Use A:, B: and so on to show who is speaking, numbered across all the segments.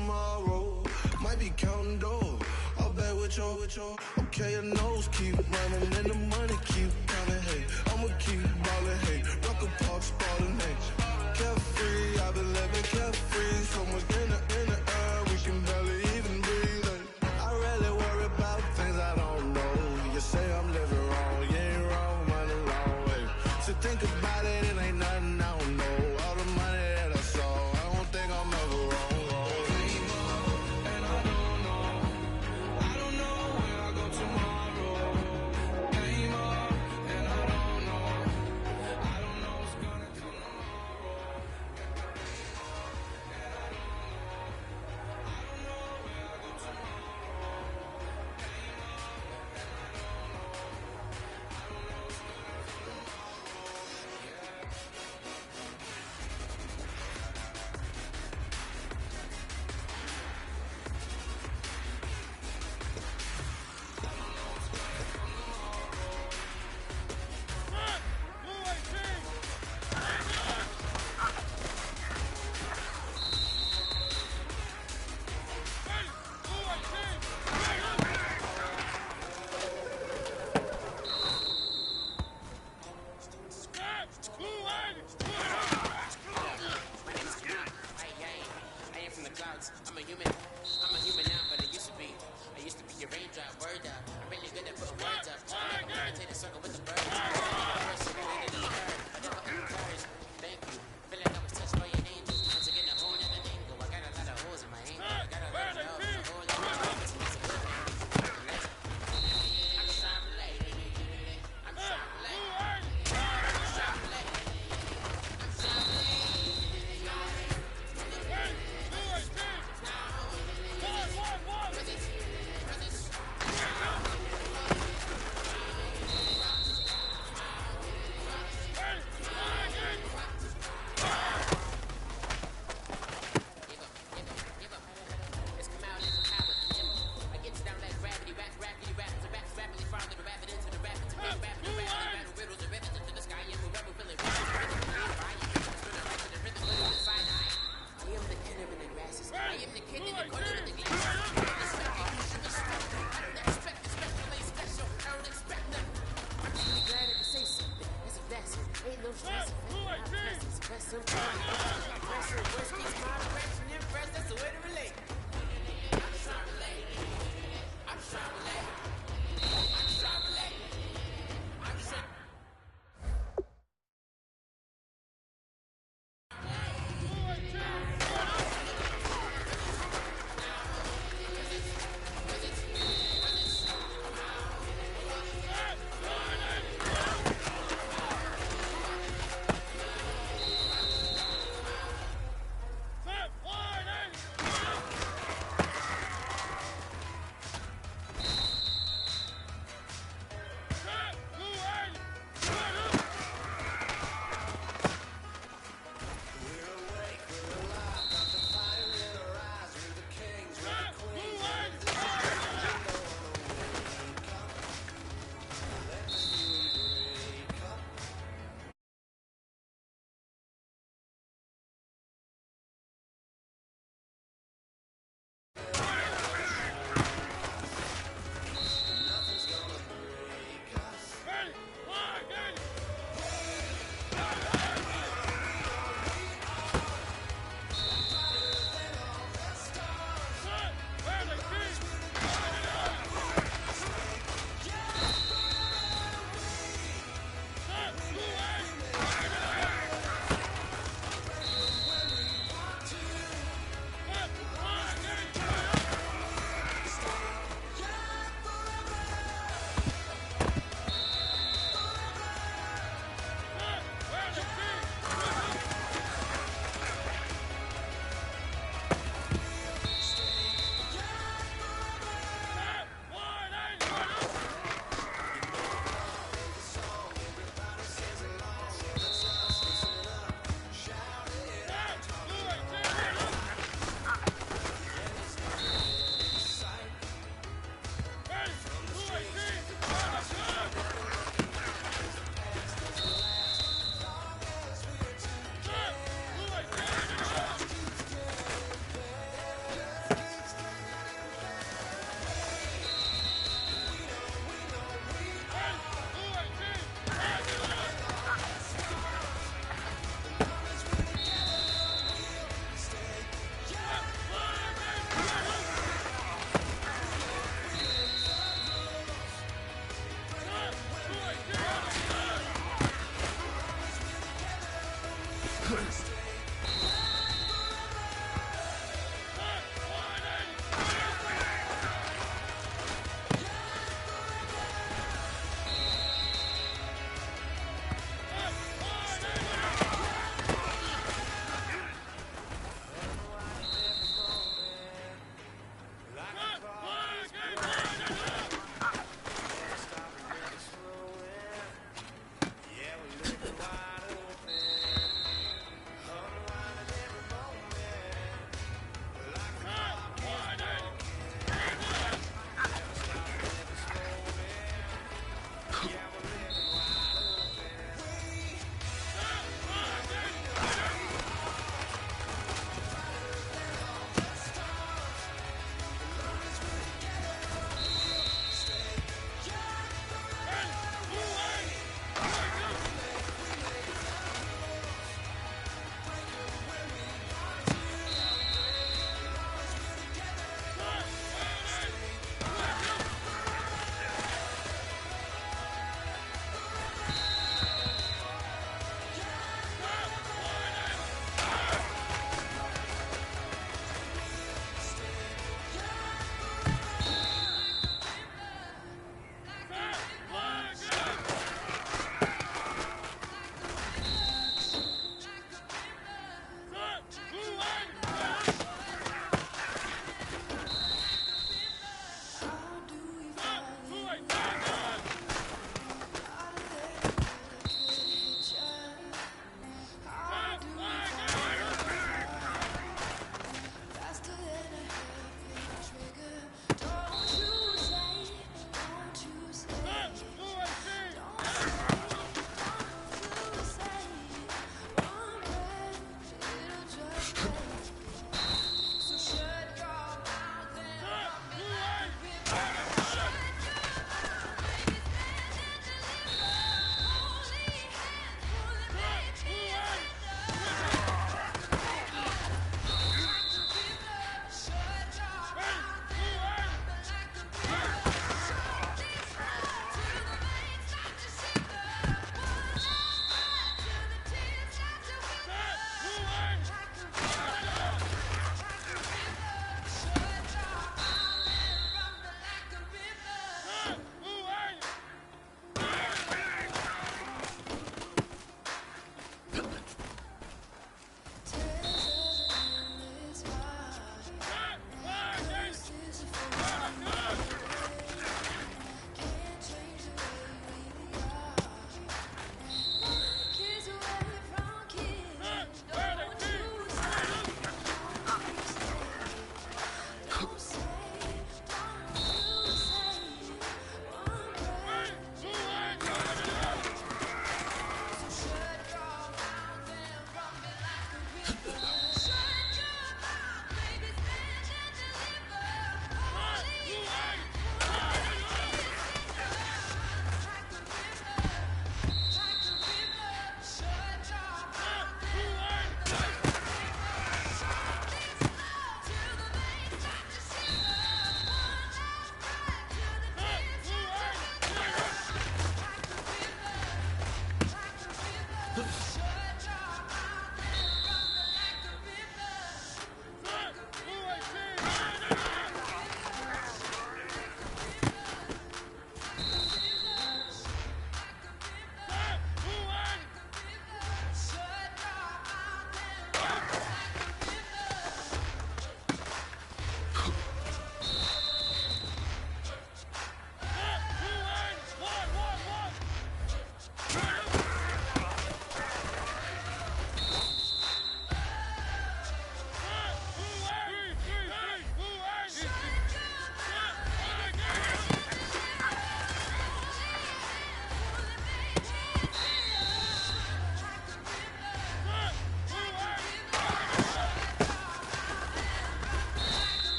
A: tomorrow. Might be counting dough. I'll bet with your. Okay, your nose keep running and the money keep coming. Hey, I'ma keep ballin'. Hey, rock a park, spallin'. Hey, carefree, I've been living carefree. So much in the air, we can barely even breathe. Hey, I rarely worry about things I don't know. You say I'm living wrong, you ain't wrong, money long way. So think about it, it ain't nothing I don't know. All the money that I saw, I don't think I'm ever wrong. And I don't know where I go tomorrow. Came up, and I don't know what's gonna come tomorrow. And I don't know where I go tomorrow. Came up, and I don't know what's gonna come tomorrow.
B: I'm a human now, but I used to be a raindrop, word up. I'm really good at putting words up. I'm never meditating circle with the birds. I never encouraged. Thank you. Feel like I was touched by an angel. Once again, a whole nother angle. I got a lot of holes in my anger. I got a lot of love in the whole lot of love. It's a good thing. I'm trying to relate. I'm trying to relate. I'm trying to relate. I'm trying to relate.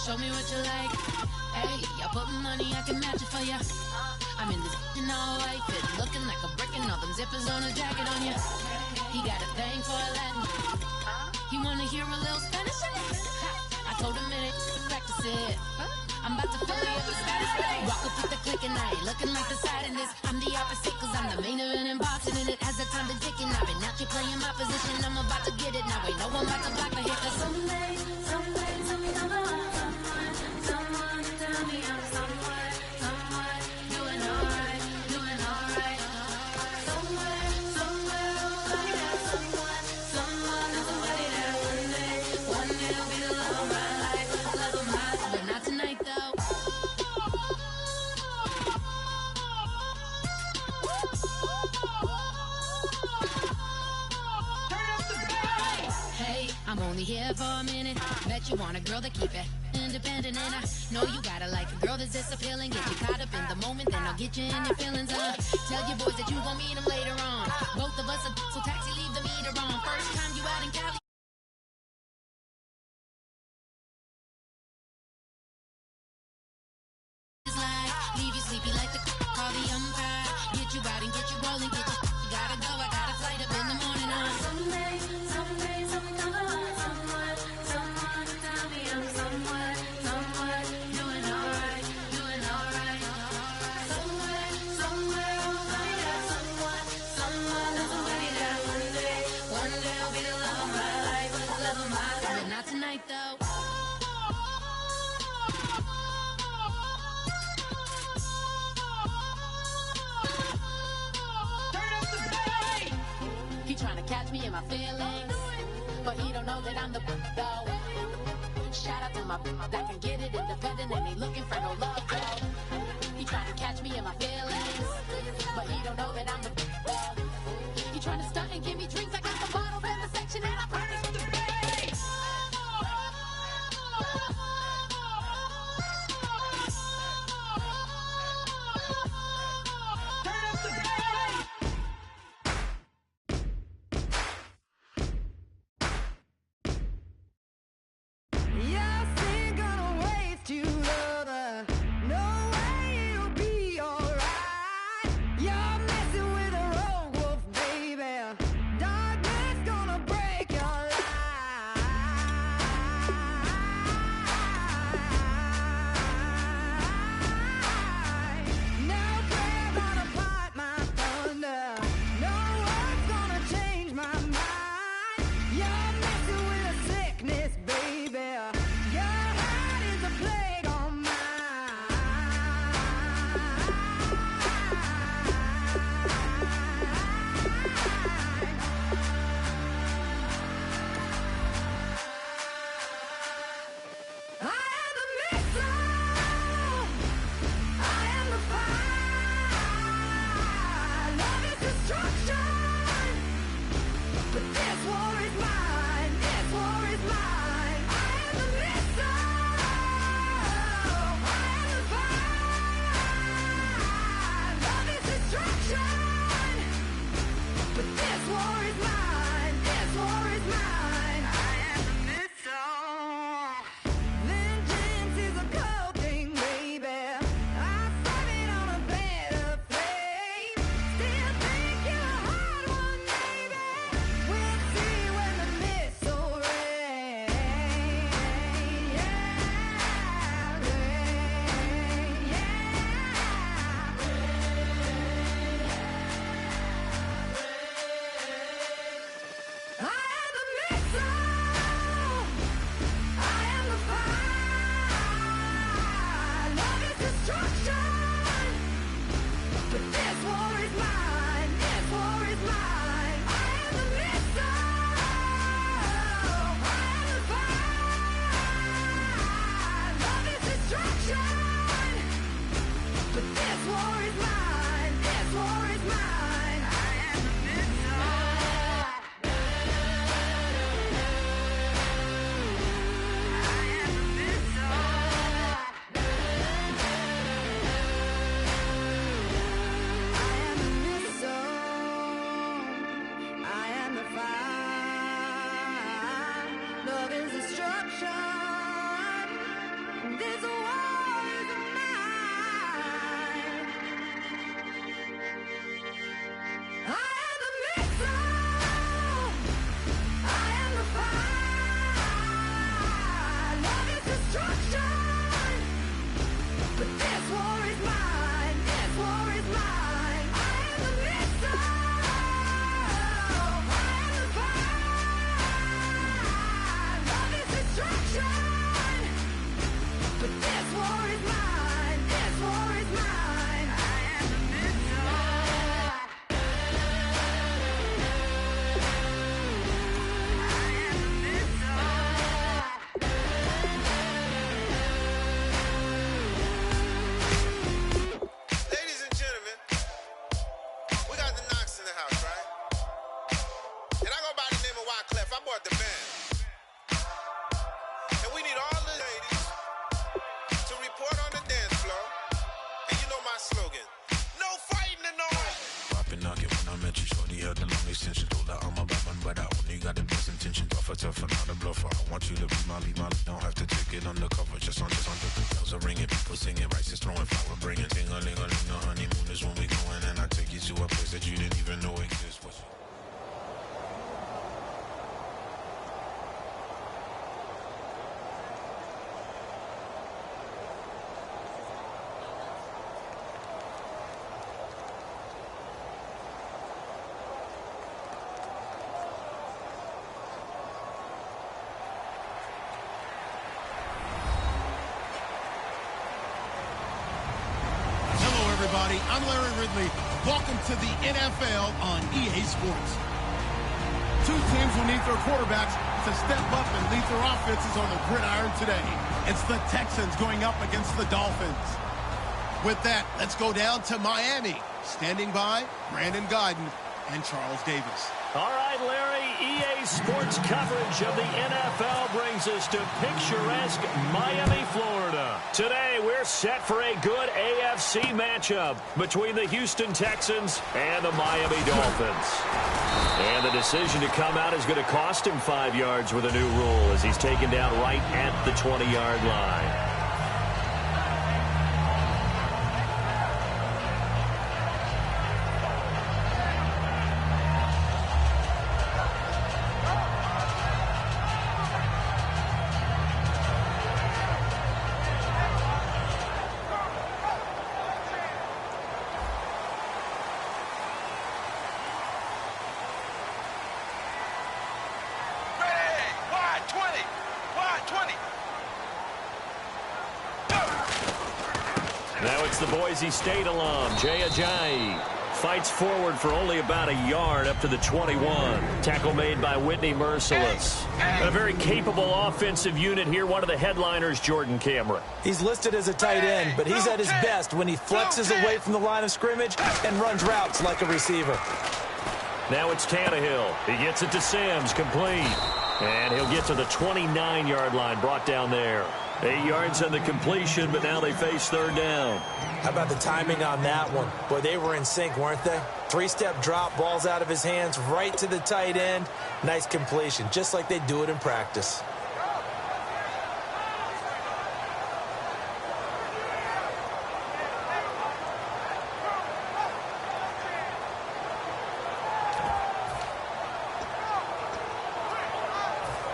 C: Show me what you like. Hey, I put money, I can match it for ya. I'm in this in all white fit, looking like a brick and all them zippers on a jacket on ya. He got a thing for a Latin. He wanna hear a little Spanish? I told him it ain't practice it. I'm about to fill you up with status. Walk up with the click and I ain't looking like the side in this. I'm the opposite cause I'm the main event and boxing in it. As the time been ticking, I've been out here playing my position. I'm about to get it now. Ain't no one about to block the hit. Cause someday, someone tell me I'm someone doing alright, doing alright. Somewhere, somebody that someone is somebody that one day will be the love of my life, love of my life. But not tonight though. Hey, I'm only here for a minute. Bet you want a girl to keep it independent, and I know you gotta like a girl that's this appealing. Get you caught up in the moment, then I'll get you in your feelings. Tell your boys that you gon' meet them later on. Both of us are so taxi, leave the meter on. First time you out in Cali. Leave you sleepy like the call the umpire. Get you out and get you rolling, get you gotta go. I got a flight up in the morning on someday, someone tell me I'm someone doing alright, doing alright. Somewhere, somebody that somebody that one day will be the love of my life, love of my life. But not tonight though. He tryna catch me in my feelings, but he don't know that I'm the though. Shout out to my that can get it independent and ain't looking for no love though. He tryna catch me in my feelings, but he don't know that I'm the though. He tryna stunt and give me drinks. I got the bottles in the section and I promise to pay.
D: No way it'll be alright. You're messing with a roll.
A: tougher, not a bluffer. I want you to be my don't have to take it undercover. Just under the bells are ringing, people singing, rice is throwing, flower bringing, ding-a-ling-a-ling, the honeymoon is when we going, and I take you to a place that you didn't even know exists.
D: I'm Larry Ridley. Welcome to the NFL on EA Sports. Two teams will need their quarterbacks to step up and lead their offenses on the gridiron today. It's the Texans going up against the Dolphins. With that, let's go down to Miami. Standing by, Brandon Godden and Charles Davis.
E: All right, Larry, EA Sports coverage of the NFL brings us to picturesque Miami, Florida. Today, we're set for a good AFC matchup between the Houston Texans and the Miami Dolphins. And the decision to come out is going to cost him 5 yards with a new rule as he's taken down right at the 20-yard line. Now it's the Boise State alum, Jay Ajayi. Fights forward for only about a yard up to the 21. Tackle made by Whitney Merciless. And a very capable offensive unit here. One of the headliners, Jordan Cameron.
F: He's listed as a tight end, but he's at his best when he flexes away from the line of scrimmage and runs routes like a receiver.
E: Now it's Tannehill. He gets it to Sims, complete. And he'll get to the 29-yard line, brought down there. 8 yards on the completion, but now they face third down.
F: How about the timing on that one? Boy, they were in sync, weren't they? Three-step drop, balls out of his hands, right to the tight end. Nice completion, just like they do it in practice.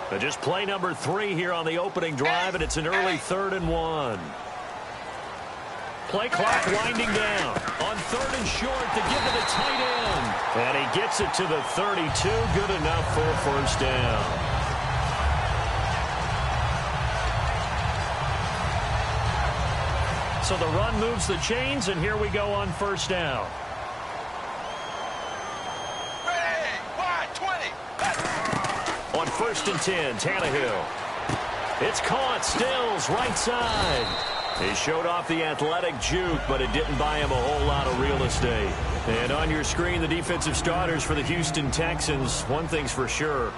E: But just play number 3 here on the opening drive, and it's an early 3rd and 1. Play clock winding down. On 3rd and short to give to the tight end. And he gets it to the 32. Good enough for a first down. So the run moves the chains, and here we go on first down. On 1st and 10, Tannehill. It's caught. Stills, right side. He showed off the athletic juke, but it didn't buy him a whole lot of real estate. And on your screen, the defensive starters for the Houston Texans. One thing's for sure.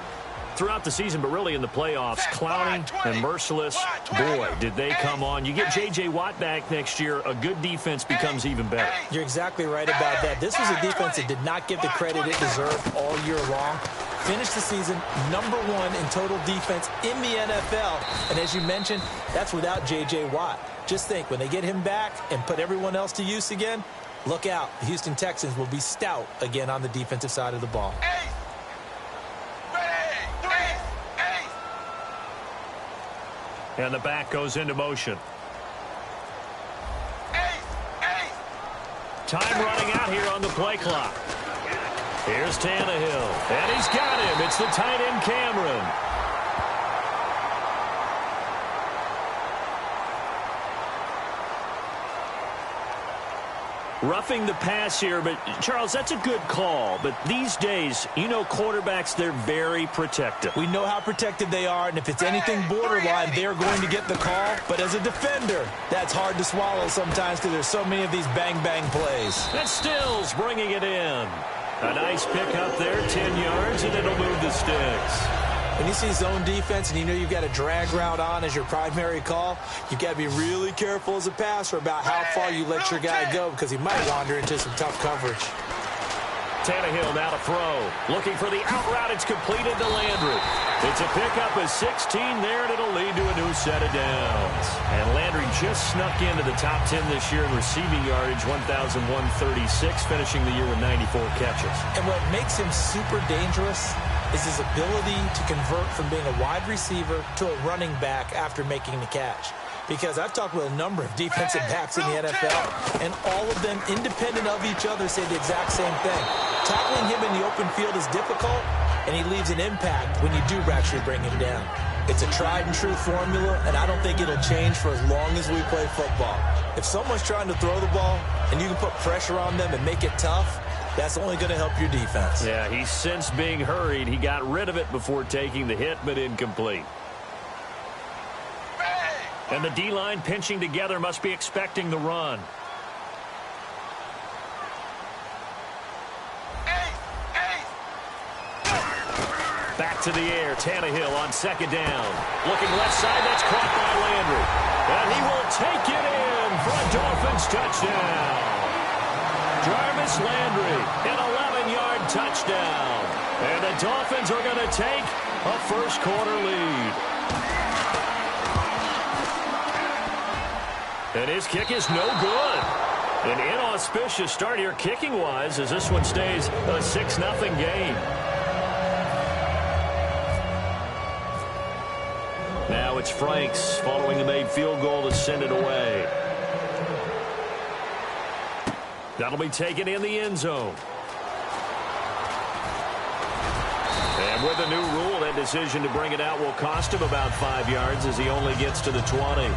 E: Throughout the season, but really in the playoffs, Clowney and Merciless, boy, did they come on. You get J.J. Watt back next year, a good defense becomes even better.
F: You're exactly right about that. This was a defense that did not get the credit it deserved all year long. Finished the season #1 in total defense in the NFL. And as you mentioned, that's without J.J. Watt. Just think, when they get him back and put everyone else to use again, look out. The Houston Texans will be stout again on the defensive side of the ball.
E: And the back goes into motion. Time running out here on the play clock. Here's Tannehill. And he's got him. It's the tight end, Cameron. Roughing the pass here, but Charles, that's a good call. But these days, you know, quarterbacks, they're very protective.
F: We know how protected they are, and if it's anything borderline, they're going to get the call. But as a defender, that's hard to swallow sometimes because there's so many of these bang-bang plays.
E: That's Stills bringing it in. A nice pick up there, 10 yards, and it'll move the sticks.
F: When you see zone defense and you know you've got a drag route on as your primary call, you've got to be really careful as a passer about how far you let your guy go because he might wander into some tough coverage.
E: Tannehill now to throw. Looking for the out route. It's completed to Landry. It's a pickup of 16 there, and it'll lead to a new set of downs. And Landry just snuck into the top 10 this year in receiving yardage, 1,136, finishing the year with 94 catches.
F: And what makes him super dangerous is his ability to convert from being a wide receiver to a running back after making the catch. Because I've talked with a number of defensive backs in the NFL, and all of them, independent of each other, say the exact same thing. Tackling him in the open field is difficult, and he leaves an impact when you do actually bring him down. It's a tried-and-true formula, and I don't think it'll change for as long as we play football. If someone's trying to throw the ball, and you can put pressure on them and make it tough, that's only going to help your defense.
E: Yeah, he's since being hurried. He got rid of it before taking the hit, but incomplete. And the D-line pinching together must be expecting the run. Back to the air, Tannehill on second down. Looking left side, that's caught by Landry. And he will take it in for a Dolphins touchdown. Jarvis Landry, an 11-yard touchdown. And the Dolphins are going to take a first-quarter lead. And his kick is no good. An inauspicious start here kicking-wise as this one stays a 6-0 game. Now it's Franks following the made field goal to send it away. That'll be taken in the end zone. And with the new rule, that decision to bring it out will cost him about 5 yards as he only gets to the 20.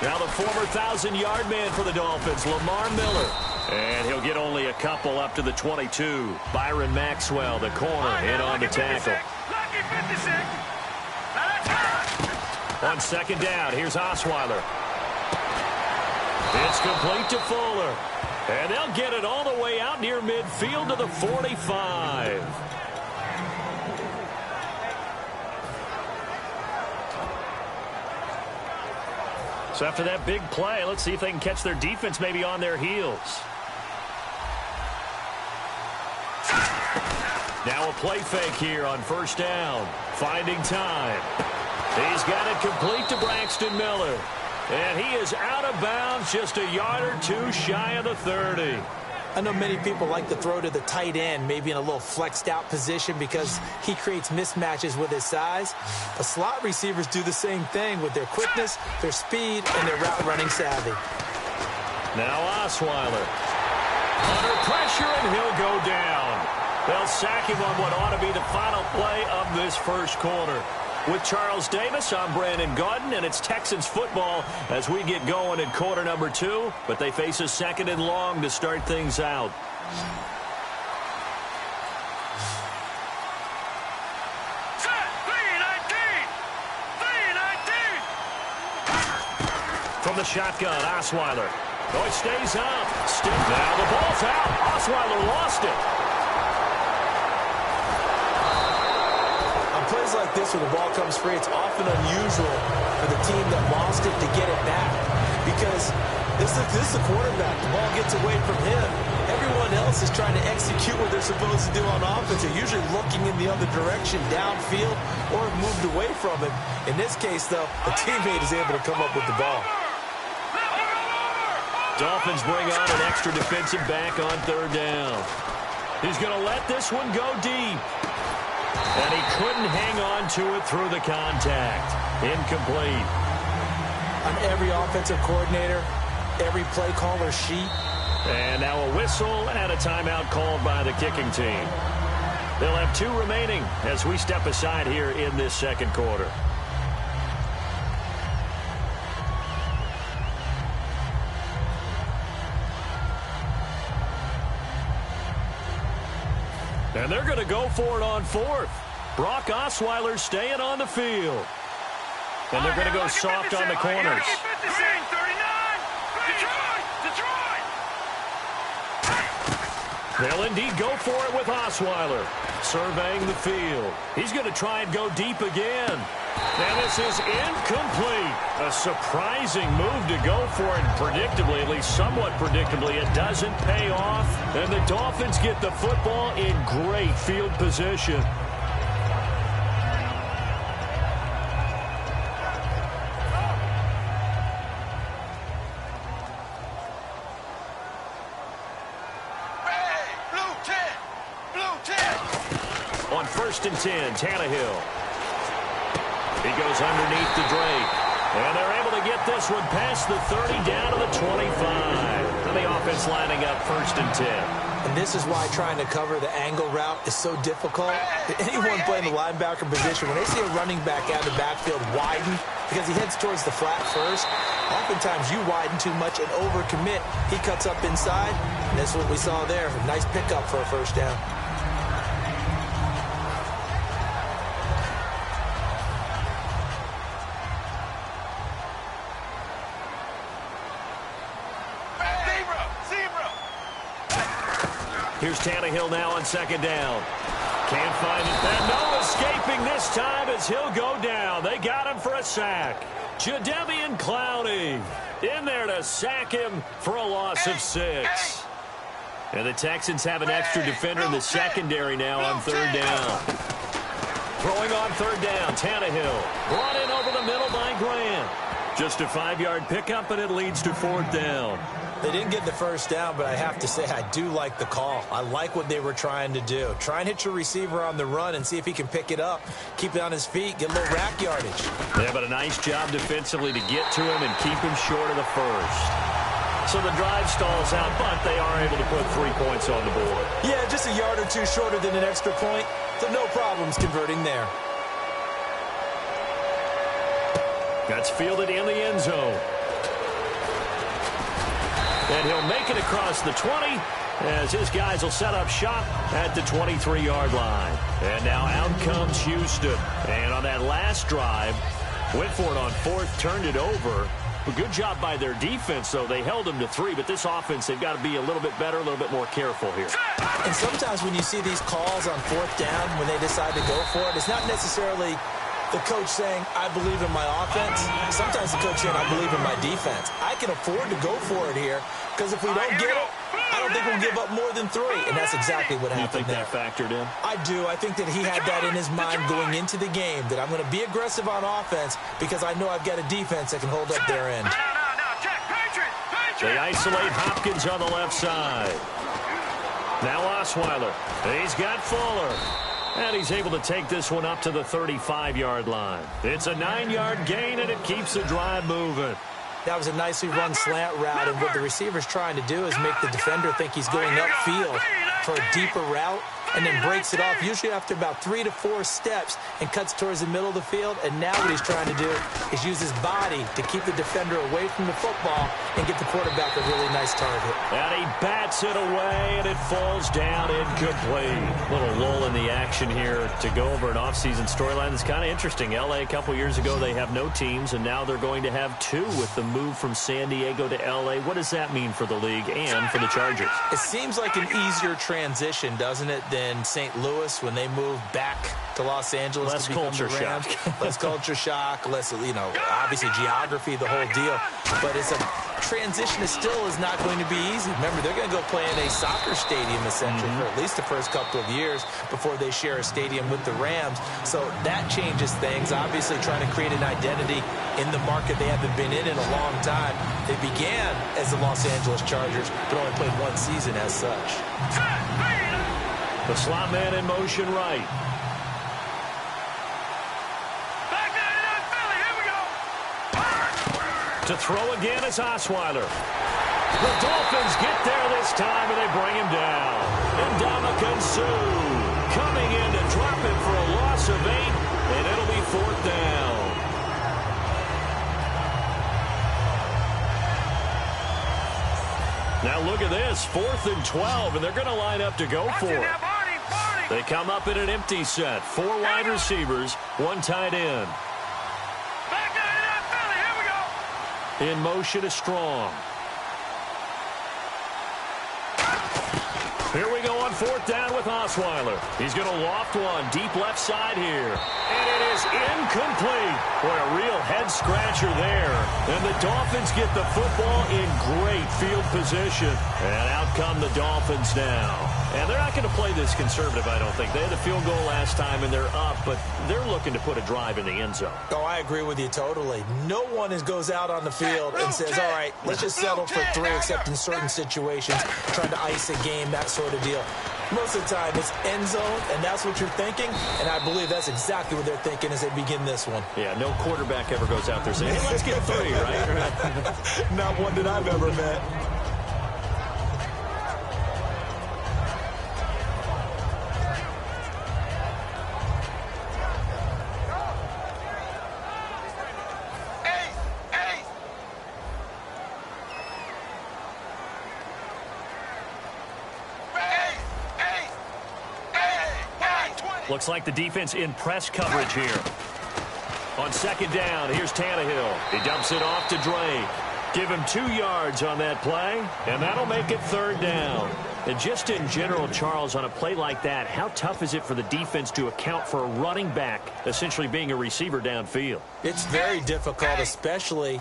E: Now the former 1,000-yard man for the Dolphins, Lamar Miller. And he'll get only a couple up to the 22. Byron Maxwell, the corner, in on the tackle. On second down, here's Osweiler. It's complete to Fuller. And they'll get it all the way out near midfield to the 45. So after that big play, let's see if they can catch their defense maybe on their heels. Now a play fake here on first down. Finding time. He's got it complete to Braxton Miller. And he is out of bounds just a yard or two shy of the 30.
F: I know many people like to throw to the tight end, maybe in a little flexed out position because he creates mismatches with his size. But slot receivers do the same thing with their quickness, their speed, and their route running savvy.
E: Now Osweiler. Under pressure, and he'll go down. They'll sack him on what ought to be the final play of this first quarter. With Charles Davis, I'm Brandon Gaudin, and it's Texans football as we get going in quarter number 2, but they face a second and long to start things out. From the shotgun, Osweiler. Oh, it stays up. Now the ball's out. Osweiler lost it.
F: Plays like this where the ball comes free, it's often unusual for the team that lost it to get it back because this is the quarterback. The ball gets away from him. Everyone else is trying to execute what they're supposed to do on offense. They're usually looking in the other direction, downfield, or moved away from him. In this case, though, the teammate is able to come up with the ball.
E: Dolphins bring on an extra defensive back on third down. He's going to let this one go deep. And he couldn't hang on to it through the contact. Incomplete.
F: On every offensive coordinator, every play caller sheet.
E: And now a whistle and a timeout called by the kicking team. They'll have 2 remaining as we step aside here in this second quarter. And they're going to go for it on fourth. Brock Osweiler staying on the field. And they're going to go soft on the corners. They'll indeed go for it with Osweiler. surveying the field. He's going to try and go deep again. And this is incomplete. A surprising move to go for it. Predictably, at least somewhat predictably, it doesn't pay off. And the Dolphins get the football in great field position. On 1st and 10, Tannehill. He goes underneath to Drake. And they're able to get this one past the 30 down to the 25. And the offense lining up 1st and 10.
F: And this is why trying to cover the angle route is so difficult. Anyone playing the linebacker position, when they see a running back out of the backfield widen because he heads towards the flat first, oftentimes you widen too much and overcommit. He cuts up inside, and that's what we saw there. A nice pickup for a first down.
E: Here's Tannehill now on 2nd down. Can't find it. And no escaping this time as he'll go down. They got him for a sack. Jadeveon Clowney in there to sack him for a loss of 6. And the Texans have an extra defender in the secondary now on 3rd down. Throwing on 3rd down, Tannehill. Brought in over the middle by Grant. Just a 5-yard pickup, and it leads to 4th down.
F: They didn't get the first down, but I have to say I do like the call. I like what they were trying to do. Try and hit your receiver on the run and see if he can pick it up, keep it on his feet, get a little rack yardage.
E: Yeah, but a nice job defensively to get to him and keep him short of the first. So the drive stalls out, but they are able to put 3 points on the board.
F: Yeah, just a yard or two shorter than an extra point, so no problems converting there.
E: That's fielded in the end zone. And he'll make it across the 20 as his guys will set up shop at the 23-yard line. And now out comes Houston. And on that last drive, went for it on 4th, turned it over. A good job by their defense, though. They held them to 3, but this offense, they've got to be a little bit better, a little bit more careful here.
F: And sometimes when you see these calls on 4th down, when they decide to go for it, it's not necessarily the coach saying, I believe in my offense. Sometimes the coach saying, I believe in my defense. I can afford to go for it here because if we don't get it, I don't think we'll give up more than 3. And that's exactly what happened there.
E: You think that factored in?
F: I do. I think that he had that in his mind going into the game, that I'm going to be aggressive on offense because I know I've got a defense that can hold up their end.
E: They isolate Hopkins on the left side. Now Osweiler. He's got Fuller. And he's able to take this one up to the 35-yard line. It's a 9-yard gain, and it keeps the drive moving.
F: That was a nicely run slant route, and what the receiver's trying to do is make the defender think he's going upfield for a deeper route, and then breaks it off, usually after about 3 to 4 steps, and cuts towards the middle of the field. And now what he's trying to do is use his body to keep the defender away from the football and get the quarterback a really nice target.
E: And he bats it away, and it falls down incomplete. Little lull in the action here to go over an offseason storyline that's kind of interesting. L.A. a couple years ago, they have no teams, and now they're going to have 2 with the move from San Diego to L.A. What does that mean for the league and for the Chargers?
F: It seems like an easier transition, doesn't it, than St. Louis when they moved back to Los Angeles.
E: Less
F: to become
E: culture
F: the Rams.
E: shock.
F: Less culture shock, less, obviously geography, the whole deal. But it's a transition that still is not going to be easy. Remember, they're going to go play in a soccer stadium, essentially, for at least the first couple of years before they share a stadium with the Rams. So that changes things. Obviously, trying to create an identity in the market they haven't been in a long time. They began as the Los Angeles Chargers, but only played 1 season as such.
E: The slot man in motion right. To throw again is Osweiler. The Dolphins get there this time, and they bring him down. And Ndamukong Suh coming in to drop it for a loss of 8, and it'll be 4th down. Now look at this, 4th and 12, and they're going to line up to go for it. They come up in an empty set. 4 wide receivers, 1 tight end. In motion is Strong. Here we go on fourth down with Osweiler. He's going to loft one deep left side here. And it is incomplete. Boy, a real head-scratcher there. And the Dolphins get the football in great field position. And out come the Dolphins now. And they're not going to play this conservative, I don't think. They had the field goal last time, and they're up, but they're looking to put a drive in the end zone.
F: Oh, I agree with you totally. No one goes out on the field and says, all right, let's just settle for 3, except in certain situations, trying to ice a game, that sort of deal. Most of the time, it's end zone, and that's what you're thinking, and I believe that's exactly what they're thinking as they begin this one.
E: Yeah, no quarterback ever goes out there saying, hey, let's get 3, right?
F: Not one that I've ever met.
E: Looks like the defense in press coverage here. On second down, here's Tannehill. He dumps it off to Drake. Give him 2 yards on that play, and that'll make it third down. And just in general, Charles, on a play like that, how tough is it for the defense to account for a running back essentially being a receiver downfield?
F: It's very difficult, especially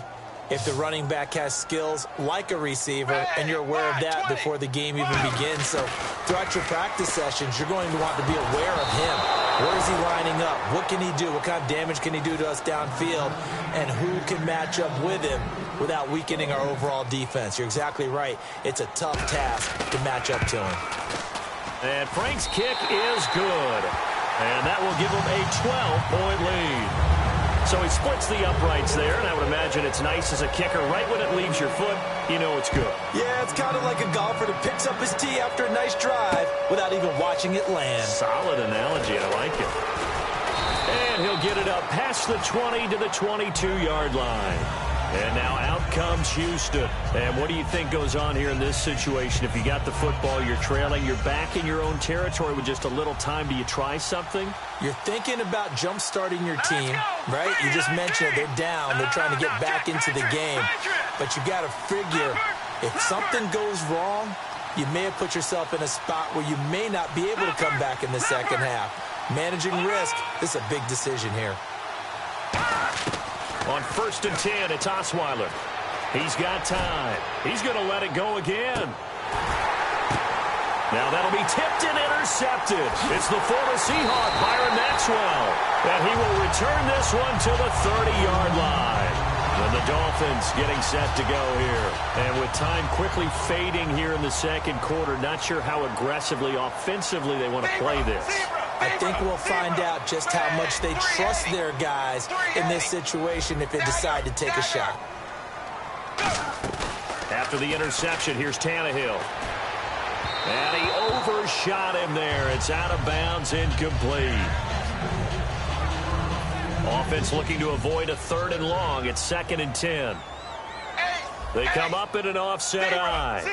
F: if the running back has skills like a receiver, and you're aware of that before the game even begins. So throughout your practice sessions, you're going to want to be aware of him. Where is he lining up? What can he do? What kind of damage can he do to us downfield? And who can match up with him without weakening our overall defense? You're exactly right. It's a tough task to match up to him.
E: And Frank's kick is good. And that will give him a 12-point lead. So he splits the uprights there, and I would imagine it's nice as a kicker. Right when it leaves your foot, you know it's good.
F: Yeah, it's kind of like a golfer that picks up his tee after a nice drive without even watching it land.
E: Solid analogy. I like it. And he'll get it up past the 20 to the 22-yard line. And now out comes Houston. And what do you think goes on here in this situation? If you got the football, you're trailing, you're back in your own territory with just a little time. Do you try something?
F: You're thinking about jump-starting your team, right? You just mentioned it. They're down. They're trying to get back into the game. But you got to figure, if something goes wrong, you may have put yourself in a spot where you may not be able to come back in the second half. Managing risk, this is a big decision here.
E: On 1st and 10, it's Osweiler. He's got time. He's going to let it go again. Now that'll be tipped and intercepted. It's the former Seahawk, Byron Maxwell. And he will return this one to the 30-yard line. And the Dolphins getting set to go here. And with time quickly fading here in the second quarter, not sure how aggressively, offensively they want to play this.
F: I think we'll find out just how much they trust their guys in this situation if they decide to take a shot.
E: After the interception, here's Tannehill. And he overshot him there. It's out of bounds, incomplete. Offense looking to avoid a 3rd and long. It's 2nd and 10. They come up in an offset eye.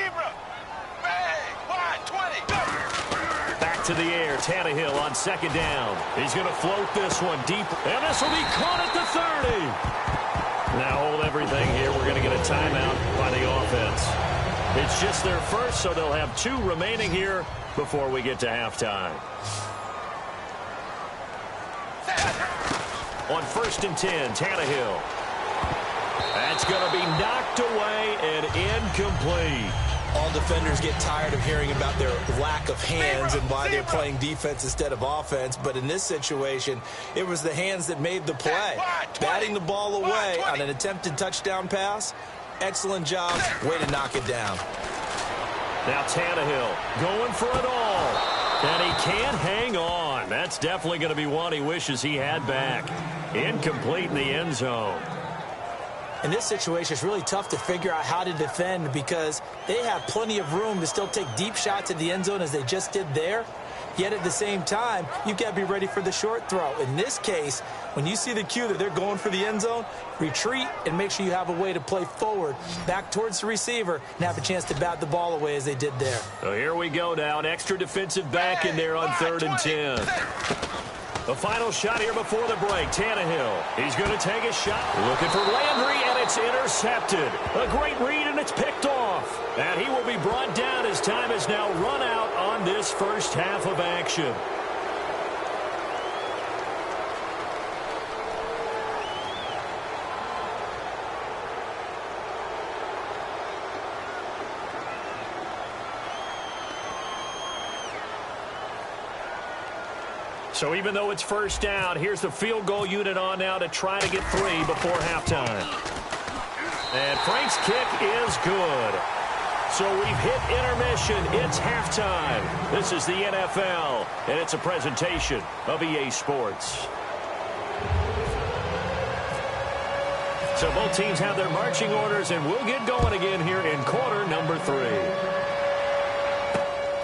E: Back to the air. Tannehill on 2nd down. He's going to float this one deep. And this will be caught at the 30. Now hold everything here. We're going to get a timeout by the offense. It's just their first, so they'll have 2 remaining here before we get to halftime. On 1st and 10, Tannehill. That's going to be knocked away and incomplete.
F: All defenders get tired of hearing about their lack of hands and why they're playing defense instead of offense. But in this situation, it was the hands that made the play. Batting the ball away on an attempted touchdown pass. Excellent job. Way to knock it down.
E: Now Tannehill going for it all. And he can't hang on. That's definitely going to be one he wishes he had back. Incomplete in the end zone.
F: In this situation, it's really tough to figure out how to defend because they have plenty of room to still take deep shots at the end zone as they just did there. Yet at the same time, you've got to be ready for the short throw. In this case, when you see the cue that they're going for the end zone, retreat and make sure you have a way to play forward, back towards the receiver, and have a chance to bat the ball away as they did there.
E: So here we go now. An extra defensive back in there on 3rd and 10. The final shot here before the break. Tannehill, he's going to take a shot. Looking for Landry, and it's intercepted. A great read, and it's picked off. And he will be brought down as time has now run out on this first half of action. So even though it's first down, here's the field goal unit on now to try to get 3 before halftime. And Frank's kick is good. So we've hit intermission. It's halftime. This is the NFL, and it's a presentation of EA Sports. So both teams have their marching orders, and we'll get going again here in quarter number 3.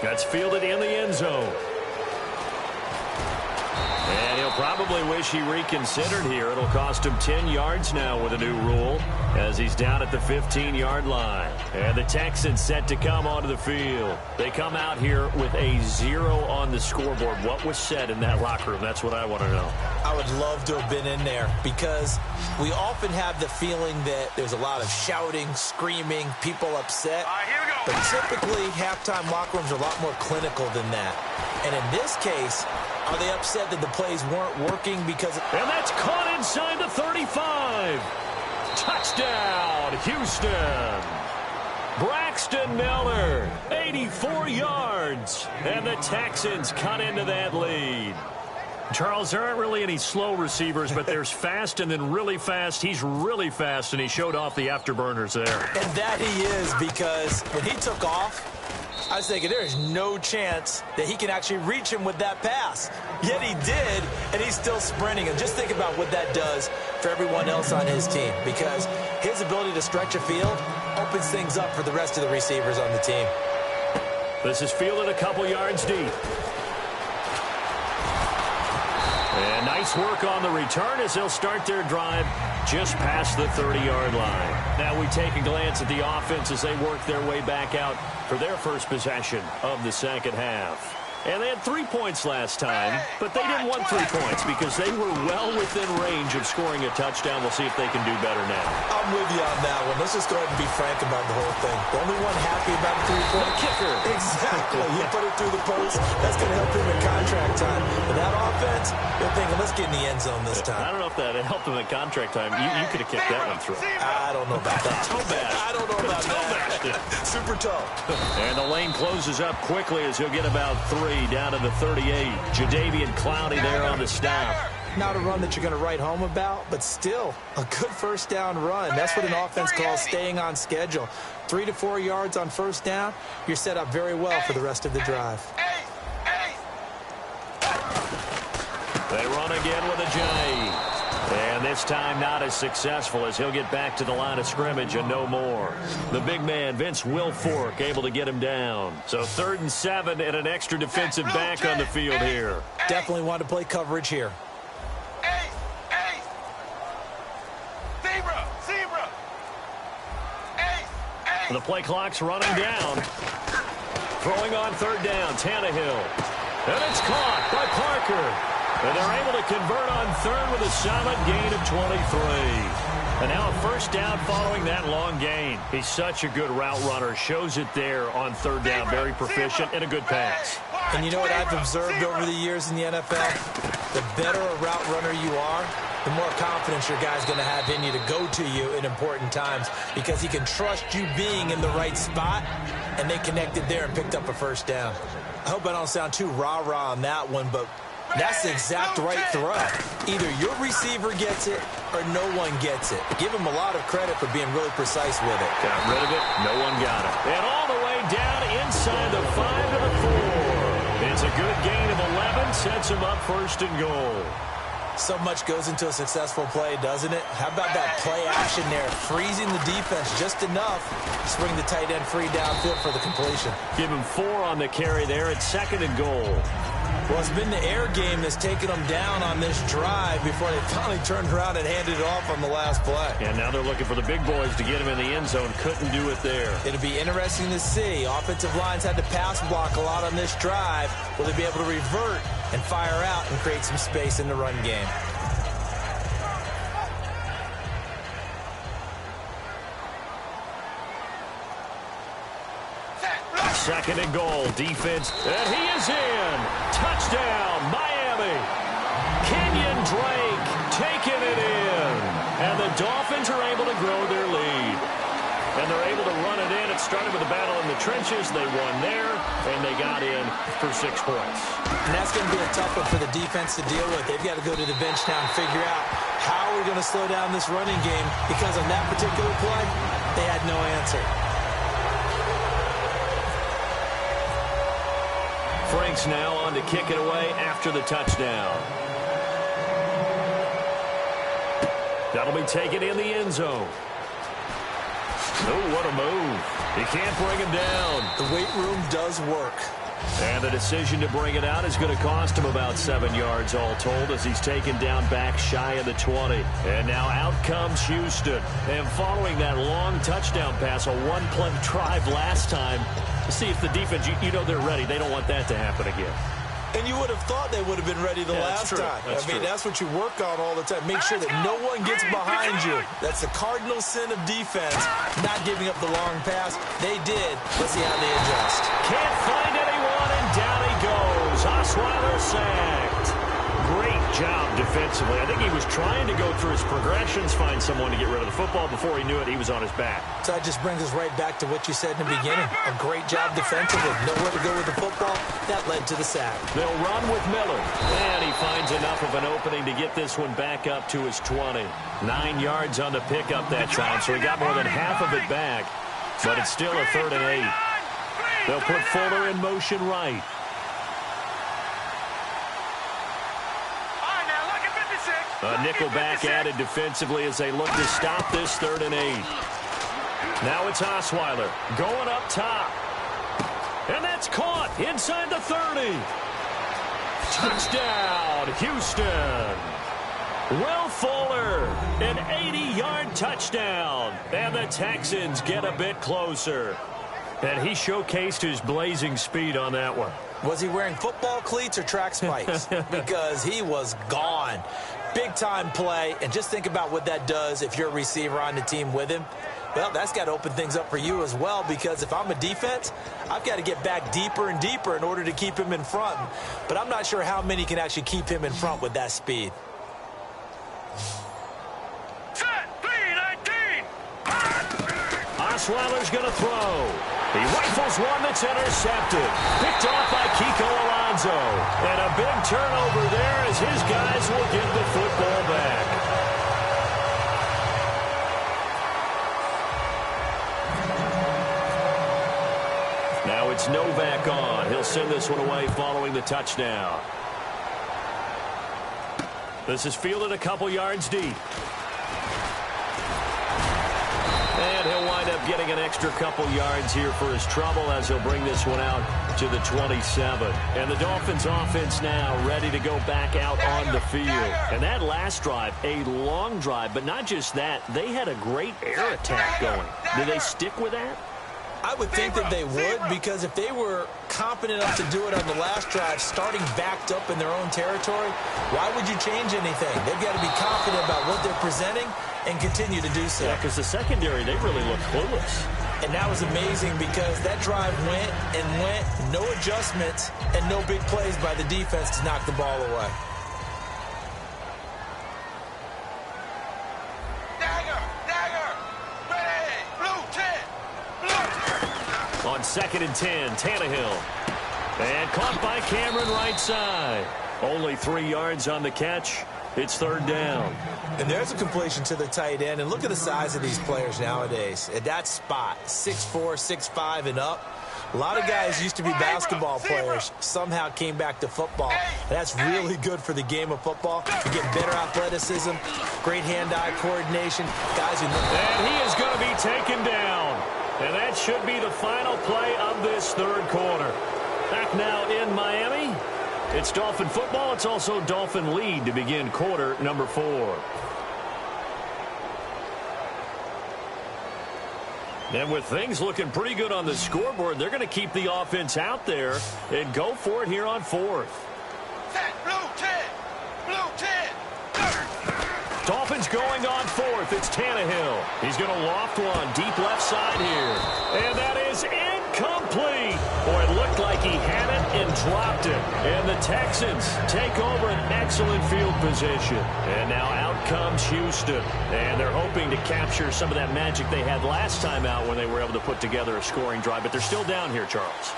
E: That's fielded in the end zone. And he'll probably wish he reconsidered here. It'll cost him 10 yards now with a new rule as he's down at the 15-yard line. And the Texans set to come onto the field. They come out here with a 0 on the scoreboard. What was said in that locker room? That's what I want to know.
F: I would love to have been in there because we often have the feeling that there's a lot of shouting, screaming, people upset.
A: Here we go.
F: But typically, halftime locker rooms are a lot more clinical than that. And in this case, are they upset that the plays weren't working because...
E: And that's caught inside the 35. Touchdown, Houston. Braxton Miller, 84 yards. And the Texans cut into that lead. Charles, there aren't really any slow receivers, but there's fast and then really fast. He's really fast, and he showed off the afterburners there.
F: And that he is, because when he took off, I was thinking there is no chance that he can actually reach him with that pass. Yet he did, and he's still sprinting. And just think about what that does for everyone else on his team, because his ability to stretch a field opens things up for the rest of the receivers on the team.
E: This is fielded a couple yards deep. And nice work on the return as they'll start their drive just past the 30-yard line. Now we take a glance at the offense as they work their way back out for their first possession of the second half. And they had 3 points last time, but they didn't want 3 points because they were well within range of scoring a touchdown. We'll see if they can do better now.
F: I'm with you on that one. Let's just go ahead and be frank about the whole thing. The only one happy about the 3-point
E: kicker.
F: Exactly. You put it through the post. That's going to help him in contract time. But that offense, they're thinking, let's get in the end zone this time.
E: I don't know if that helped him in contract time. You could have kicked that one through.
F: I don't know about that.
E: Toe bash.
F: I don't know about that. Super toe.
E: And the lane closes up quickly as he'll get about 3 down to the 38. Jadeveon Clowney there on the stop.
F: Not a run that you're going to write home about, but still a good first down run. That's what an offense calls staying on schedule. 3 to 4 yards on first down, you're set up very well for the rest of the drive.
E: They run again with a J. And this time not as successful as he'll get back to the line of scrimmage and no more. The big man, Vince Wilfork, able to get him down. So 3rd and 7 and an extra defensive back on the field here.
F: Definitely want to play coverage here.
E: The play clock's running down. Throwing on 3rd down, Tannehill. And it's caught by Parker. And they're able to convert on 3rd with a solid gain of 23. And now a first down following that long gain. He's such a good route runner. Shows it there on 3rd down. Very proficient and a good pass.
F: And you know what I've observed over the years in the NFL? The better a route runner you are, the more confidence your guy's going to have in you to go to you in important times because he can trust you being in the right spot, and they connected there and picked up a first down. I hope I don't sound too rah-rah on that one, but that's the exact right throw. Either your receiver gets it or no one gets it. Give him a lot of credit for being really precise with it.
E: Got rid of it. No one got it. And all the way down inside the 5 to the 4. It's a good gain of 11. Sets him up 1st and goal.
F: So much goes into a successful play, doesn't it? How about that play action there? Freezing the defense just enough to swing the tight end free downfield for the completion.
E: Give him 4 on the carry there. It's 2nd and goal.
F: Well, it's been the air game that's taken them down on this drive before they finally turned around and handed it off on the last play.
E: And now they're looking for the big boys to get him in the end zone. Couldn't do it there.
F: It'll be interesting to see. Offensive lines had to pass block a lot on this drive. Will they be able to revert and fire out and create some space in the run game.
E: Second and goal, defense, and he is in. Touchdown, Miami. Kenyon Drake taking it in. And the Dolphins are able to grow their lead. And they're able to run it in. It started with a battle in the trenches. They won there, and they got in for 6 points.
F: And that's going to be a tough one for the defense to deal with. They've got to go to the bench now and figure out how we're going to slow down this running game, because on that particular play, they had no answer.
E: Franks now on to kick it away after the touchdown. That'll be taken in the end zone. Oh, what a move. He can't bring him down.
F: The weight room does work.
E: And the decision to bring it out is going to cost him about 7 yards all told, as he's taken down back shy of the 20. And now out comes Houston. And following that long touchdown pass, a one-play drive last time, see if the defense, you know they're ready. They don't want that to happen again.
F: And you would have thought they would have been ready the last time. That's what you work on all the time. Make sure that no one gets behind you. That's the cardinal sin of defense, not giving up the long pass. They did. Let's see how they adjust.
E: Can't find anyone, and down he goes. Osweiler sacked. Great job defensively. I think he was trying to go through his progressions, find someone to get rid of the football. Before he knew it, he was on his back.
F: So that just brings us right back to what you said in the beginning. A great job defensively. Nowhere to go with the football. That led to the sack.
E: They'll run with Miller. And he finds enough of an opening to get this one back up to his 20. 9 yards on the pickup that time, so he got more than half of it back. But it's still a 3rd and 8. They'll put Fuller in motion right. A nickel back added defensively as they look to stop this 3rd and 8. Now it's Osweiler going up top. And that's caught inside the 30. Touchdown, Houston. Will Fuller, an 80-yard touchdown. And the Texans get a bit closer. And he showcased his blazing speed on that one.
F: Was he wearing football cleats or track spikes? Because he was gone. Big-time play, and just think about what that does if you're a receiver on the team with him. Well, that's got to open things up for you as well, because if I'm a defense, I've got to get back deeper and deeper in order to keep him in front. But I'm not sure how many can actually keep him in front with that speed.
A: Set, 3-19.
E: Osweiler's going to throw. He rifles one that's intercepted. Picked off by Kiko Alonso. And a big turnover there as his guys will get the football back. Now it's Novak on. He'll send this one away following the touchdown. This is fielded a couple yards deep. And he'll wind up getting an extra couple yards here for his trouble as he'll bring this one out to the 27. And the Dolphins offense now ready to go back out on the field. And that last drive, a long drive, but not just that, they had a great air attack going. Did they stick with that?
F: I would think that they would, because if they were confident enough to do it on the last drive, starting backed up in their own territory, why would you change anything? They've got to be confident about what they're presenting and continue to do so.
E: Yeah, because the secondary, they really look clueless.
F: And that was amazing because that drive went and went, no adjustments, and no big plays by the defense to knock the ball away.
E: On 2nd and 10, Tannehill. And caught by Cameron right side. Only 3 yards on the catch. It's 3rd down.
F: And there's a completion to the tight end. And look at the size of these players nowadays. At that spot, 6'4", 6'5", and up. A lot of guys used to be basketball players, somehow came back to football. And that's really good for the game of football. You get better athleticism, great hand-eye coordination. Guys who look.
E: And he is going to be taken down. And that should be the final play of this 3rd quarter. Back now in Miami. It's Dolphin football. It's also Dolphin lead to begin quarter number 4. And with things looking pretty good on the scoreboard, they're going to keep the offense out there and go for it here on 4th. Dolphins going on fourth. It's Tannehill. He's going to loft one deep left side here. And that is incomplete. Boy, it looked like he had it and dropped it. And the Texans take over an excellent field position. And now out comes Houston. And they're hoping to capture some of that magic they had last time out when they were able to put together a scoring drive. But they're still down here, Charles.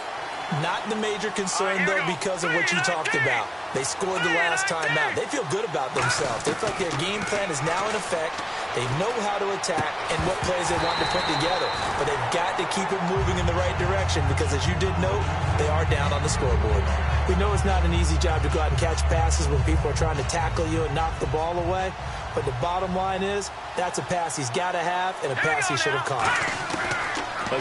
F: Not the major concern, though, because of what you talked about. They scored the last time out. They feel good about themselves. They feel like their game plan is now in effect. They know how to attack and what plays they want to put together. But they've got to keep it moving in the right direction because, as you did note, they are down on the scoreboard. We know it's not an easy job to go out and catch passes when people are trying to tackle you and knock the ball away. But the bottom line is that's a pass he's got to have and a pass he should have caught.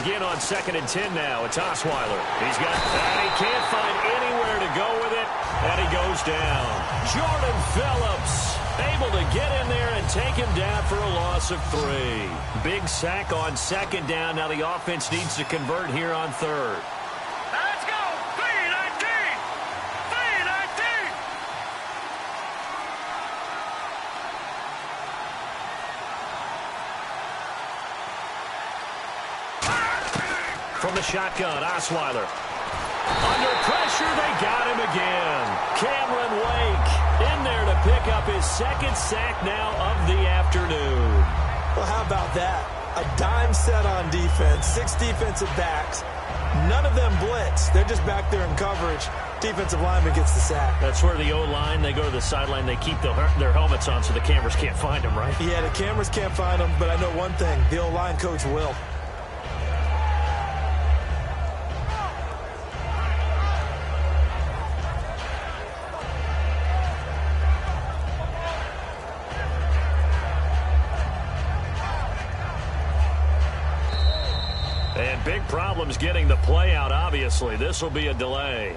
E: Again on 2nd and 10 now. It's Osweiler. He's got that. He can't find anywhere to go with it. And he goes down. Jordan Phillips able to get in there and take him down for a loss of 3. Big sack on 2nd down. Now the offense needs to convert here on 3rd.
G: Let's go. 3-19. 3-19.
E: From the shotgun, Osweiler. Under pressure, they got him again. Cameron Wake in there to pick up his 2nd sack now of the afternoon.
F: Well, how about that? A dime set on defense, 6 defensive backs. None of them blitz. They're just back there in coverage. Defensive lineman gets the sack.
E: That's where the O-line, they go to the sideline, they keep their helmets on so the cameras can't find them, right?
F: Yeah, the cameras can't find them, but I know one thing. The O-line coach will.
E: And big problems getting the play out, obviously. This will be a delay.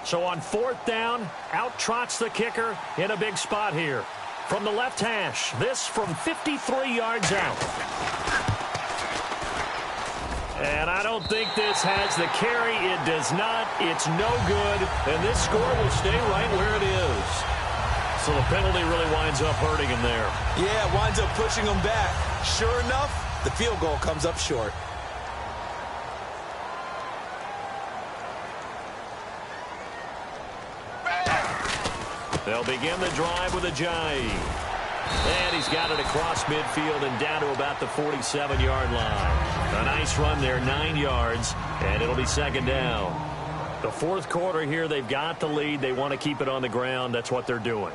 E: So on 4th down, out trots the kicker in a big spot here. From the left hash, this from 53 yards out. And I don't think this has the carry. It does not. It's no good. And this score will stay right where it is. So the penalty really winds up hurting him there.
F: Yeah, it winds up pushing him back. Sure enough, the field goal comes up short.
E: They'll begin the drive with a jive. And he's got it across midfield and down to about the 47-yard line. A nice run there, 9 yards, and it'll be 2nd down. The 4th quarter here, they've got the lead. They want to keep it on the ground. That's what they're doing.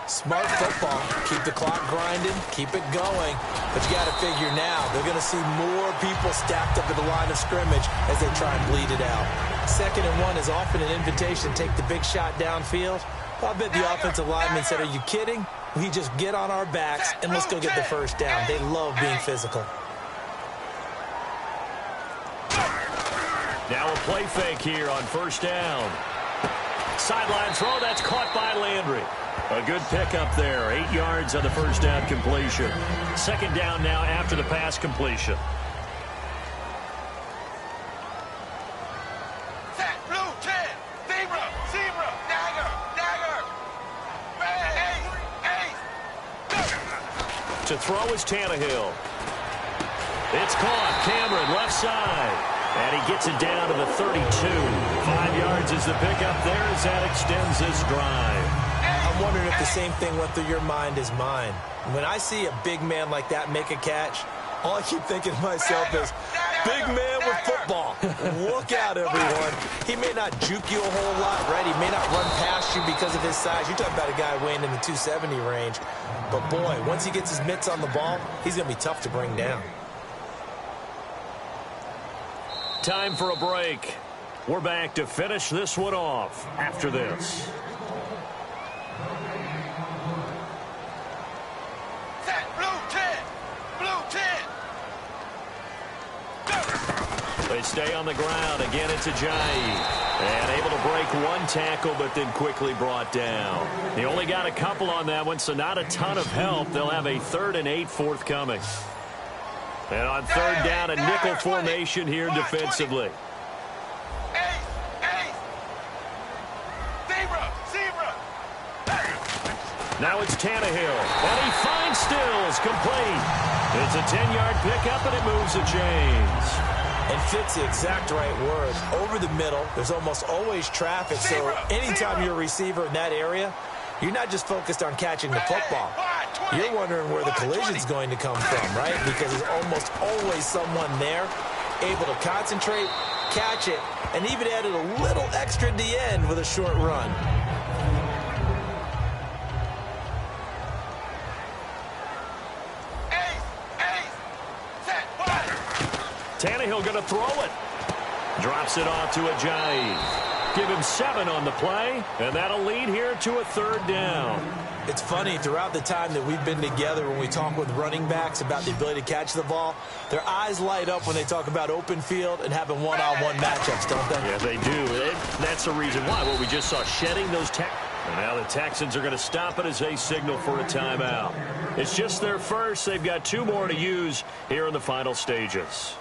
F: Smart football. Keep the clock grinding. Keep it going. But you got to figure now, they're going to see more people stacked up at the line of scrimmage as they try and bleed it out. 2nd and 1 is often an invitation to take the big shot downfield. I bet the offensive lineman said, are you kidding? We just get on our backs and let's go get the first down. They love being physical.
E: Now a play fake here on 1st down. Sideline throw, that's caught by Landry. A good pickup there, 8 yards on the 1st down completion. 2nd down now after the pass completion. To throw is Tannehill. It's caught. Cameron, left side. And he gets it down to the 32. 5 yards is the pickup there as that extends this drive.
F: I'm wondering if the same thing went through your mind as mine. When I see a big man like that make a catch, all I keep thinking to myself is, big man with football. Look out, everyone. He may not juke you a whole lot, right? He may not run past you because of his size. You're talking about a guy weighing in the 270 range. But, boy, once he gets his mitts on the ball, he's going to be tough to bring down.
E: Time for a break. We're back to finish this one off after this. They stay on the ground. Again, it's a jive. And able to break one tackle, but then quickly brought down. He only got a couple on that one, so not a ton of help. They'll have a 3rd and 8 forthcoming. And on 3rd down, a nickel formation here defensively. Now it's Tannehill, and he finds Stills, complete. It's a 10-yard pickup, and it moves the chains.
F: And fits the exact right word. Over the middle, there's almost always traffic, so anytime you're a receiver in that area, you're not just focused on catching the football. You're wondering where the collision's going to come from, right? Because there's almost always someone there able to concentrate, catch it, and even added a little extra at the end with a short run.
E: Tannehill going to throw it. Drops it off to Ajayi. Give him 7 on the play, and that'll lead here to a 3rd down.
F: It's funny, throughout the time that we've been together, when we talk with running backs about the ability to catch the ball, their eyes light up when they talk about open field and having one-on-one matchups, don't they?
E: Yeah, they do. That's the reason why. What we just saw, shedding those and now the Texans are going to stop it as they signal for a timeout. It's just their first. They've got 2 more to use here in the final stages.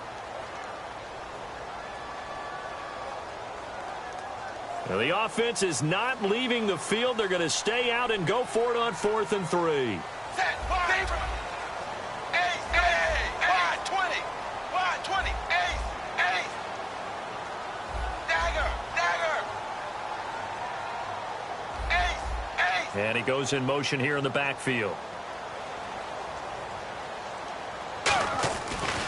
E: Now the offense is not leaving the field. They're going to stay out and go for it on 4th and 3. And he goes in motion here in the backfield.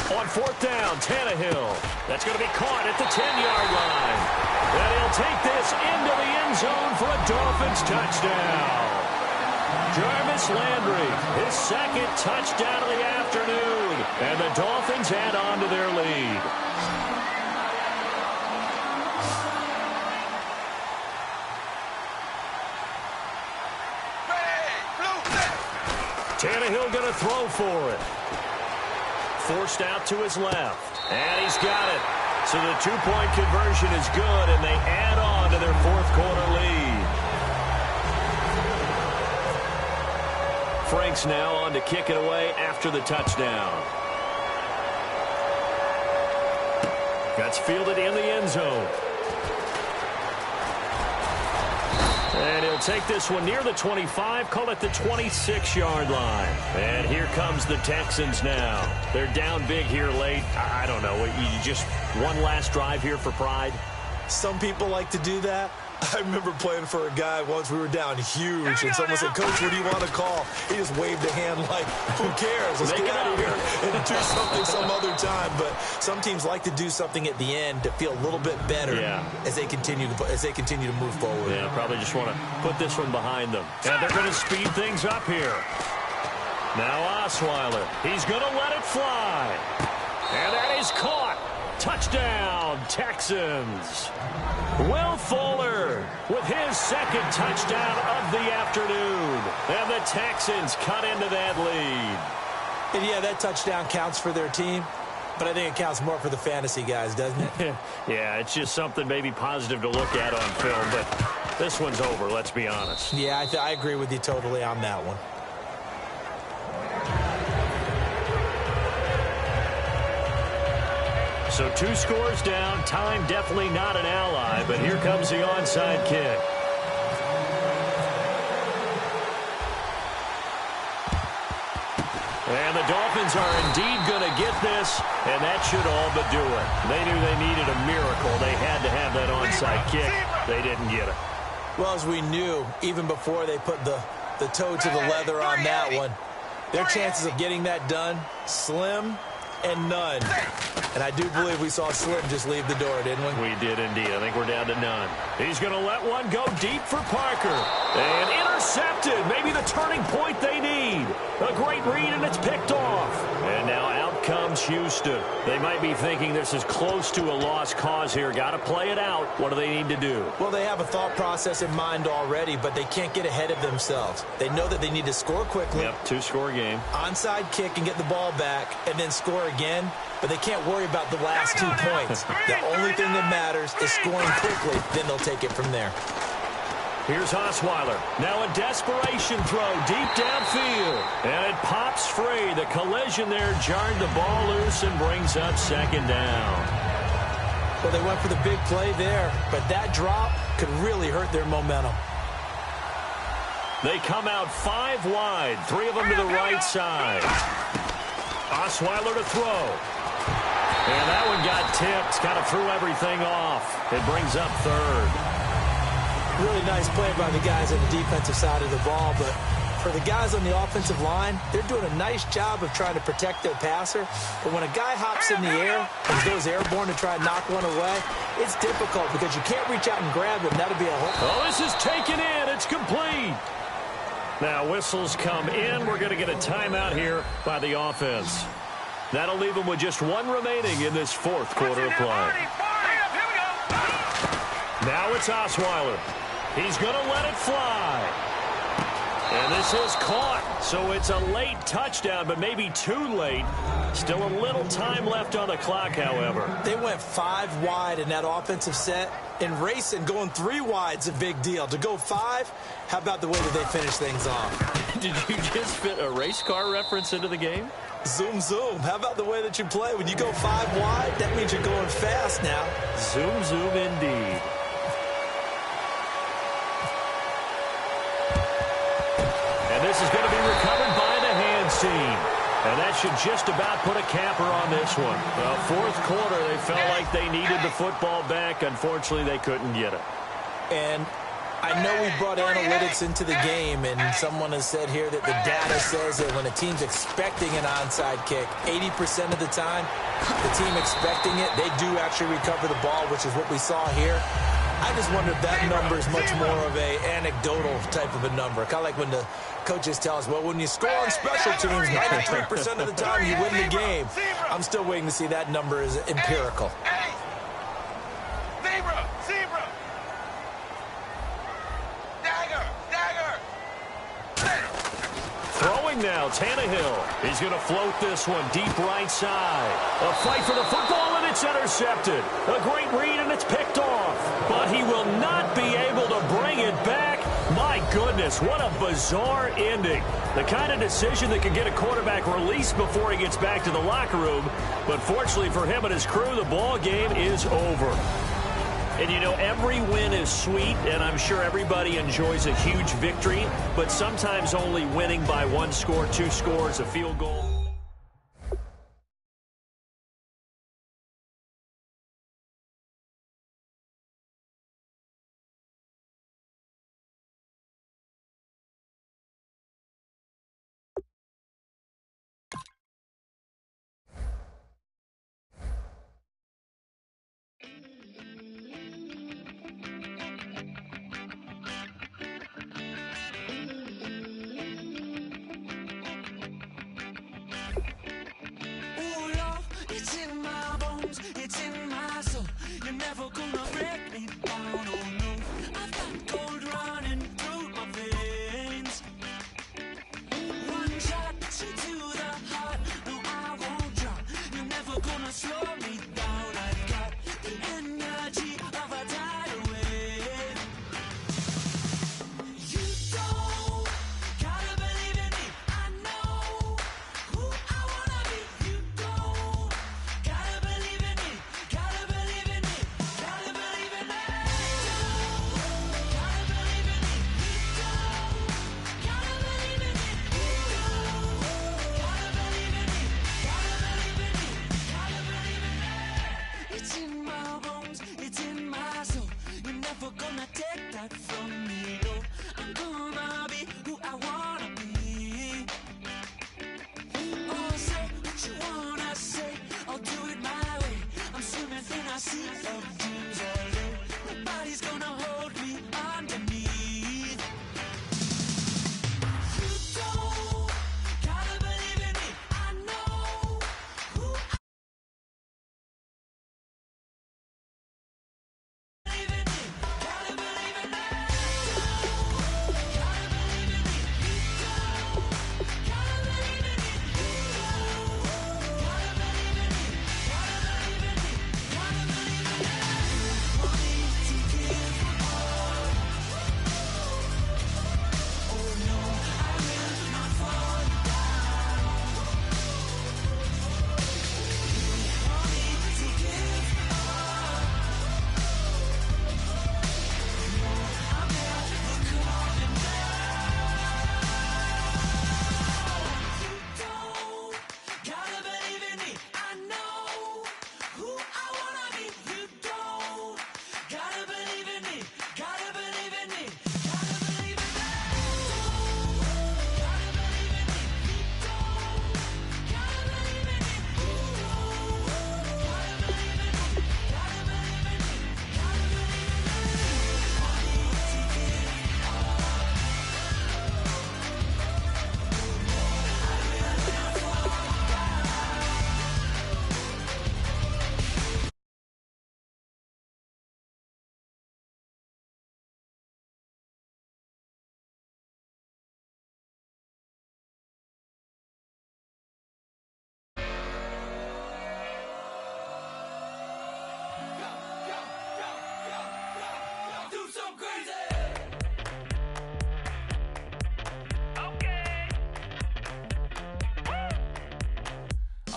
E: On 4th down, Tannehill. That's going to be caught at the 10-yard line. And he'll take this into the end zone for a Dolphins touchdown. Jarvis Landry, his 2nd touchdown of the afternoon. And the Dolphins add on to their lead. Tannehill going to throw for it. Forced out to his left. And he's got it. So the 2-point conversion is good, and they add on to their 4th quarter lead. Frank's now on to kick it away after the touchdown. That's fielded in the end zone. And he'll take this one near the 25, call it the 26-yard line. And here comes the Texans now. They're down big here late. I don't know. You just one last drive here for pride?
F: Some people like to do that. I remember playing for a guy once. We were down huge, and someone said, "Coach, what do you want to call?" He just waved a hand like, who cares? Let's get out of here and do something some other time. But some teams like to do something at the end to feel a little bit better as they continue to move forward.
E: Yeah, probably just want to put this one behind them. And they're going to speed things up here. Now Osweiler. He's going to let it fly. And that is caught. Touchdown, Texans. Will Fuller with his 2nd touchdown of the afternoon. And the Texans cut into that lead.
F: And yeah, that touchdown counts for their team, but I think it counts more for the fantasy guys, doesn't it?
E: Yeah, it's just something maybe positive to look at on film, but this one's over, let's be honest.
F: Yeah, I agree with you totally on that one.
E: So 2 scores down. Time definitely not an ally, but here comes the onside kick. And the Dolphins are indeed going to get this, and that should all but do it. They knew they needed a miracle. They had to have that onside kick. They didn't get it.
F: Well, as we knew, even before they put the toe to the leather on that one, their chances of getting that done, slim and none. And I do believe we saw Slim just leave the door, didn't we?
E: We did indeed. I think we're down to none. He's going to let one go deep for Parker. And intercepted. Maybe the turning point they need. A great read, and it's picked off. And now out comes Houston. They might be thinking this is close to a lost cause here. Got to play it out. What do they need to do?
F: Well, they have a thought process in mind already, but they can't get ahead of themselves. They know that they need to score quickly.
E: Yep, two-score game.
F: Onside kick and get the ball back and then score again, but they can't worry about the last 2 points. The only thing that matters is scoring quickly, then they'll take it from there.
E: Here's Osweiler. Now a desperation throw deep downfield. And it pops free. The collision there jarred the ball loose and brings up second down.
F: Well, they went for the big play there, but that drop could really hurt their momentum.
E: They come out 5 wide. 3 of them to the right side. Osweiler to throw. And that one got tipped. Kind of threw everything off. It brings up third.
F: Really nice play by the guys on the defensive side of the ball, but for the guys on the offensive line, they're doing a nice job of trying to protect their passer. But when a guy hops in the air and goes airborne to try and knock one away, it's difficult because you can't reach out and grab him. That'll be a hole.
E: Oh, this is taken in. It's complete. Now whistles come in. We're going to get a timeout here by the offense. That'll leave them with just 1 remaining in this 4th quarter of play. Now it's Osweiler. He's going to let it fly. And this is caught. So it's a late touchdown, but maybe too late. Still a little time left on the clock, however.
F: They went 5 wide in that offensive set. And racing, going 3 wide's a big deal. To go 5, how about the way that they finish things off?
E: Did you just fit a race car reference into the game?
F: Zoom, zoom. How about the way that you play? When you go 5 wide, that means you're going fast now.
E: Zoom, zoom indeed. This is going to be recovered by the hands team. And that should just about put a capper on this one. Well, 4th quarter, they felt like they needed the football back. Unfortunately, they couldn't get it.
F: And I know we brought analytics into the game, and someone has said here that the data says that when a team's expecting an onside kick, 80% of the time, the team expecting it, they do actually recover the ball, which is what we saw here. I just wonder if that number is much more of a anecdotal type of a number. Kind of like when the coaches tell us, well, when you score on special teams, 93% of the time you win the game. I'm still waiting to see that number is empirical.
G: Zebra! Dagger!
E: Throwing now, Tannehill. He's going to float this one deep right side. A fight for the football, and it's intercepted. A great read, and it's picked off. But he will not be able to bring it back. My goodness, what a bizarre ending. The kind of decision that could get a quarterback released before he gets back to the locker room. But fortunately for him and his crew, the ball game is over. And, you know, every win is sweet, and I'm sure everybody enjoys a huge victory, but sometimes only winning by 1 score, 2 scores, a field goal.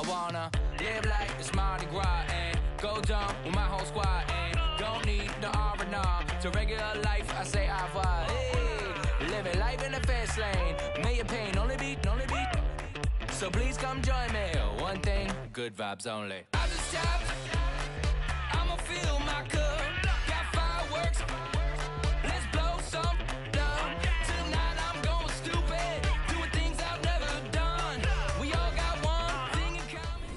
H: wanna live like it's Mardi Gras and go dumb with my whole squad and don't need the R&R. To regular life, I say au revoir. Hey, living life in the fast lane. Million pain, only beat. So please come join me. One thing, good vibes only. I just tap, I'ma fill my cup. Got fireworks, let's blow some down. Tonight I'm going stupid, doing things I've never done. We all got one thing in common.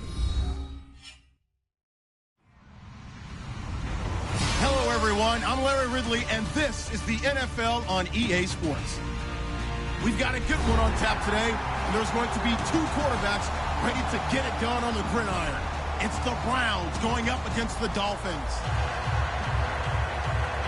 D: Hello, everyone. I'm Larry Ridley, and this is the NFL on EA Sports. We've got a good one on tap today, and there's going to be two quarterbacks ready to get it done on the gridiron. It's the Browns going up against the Dolphins.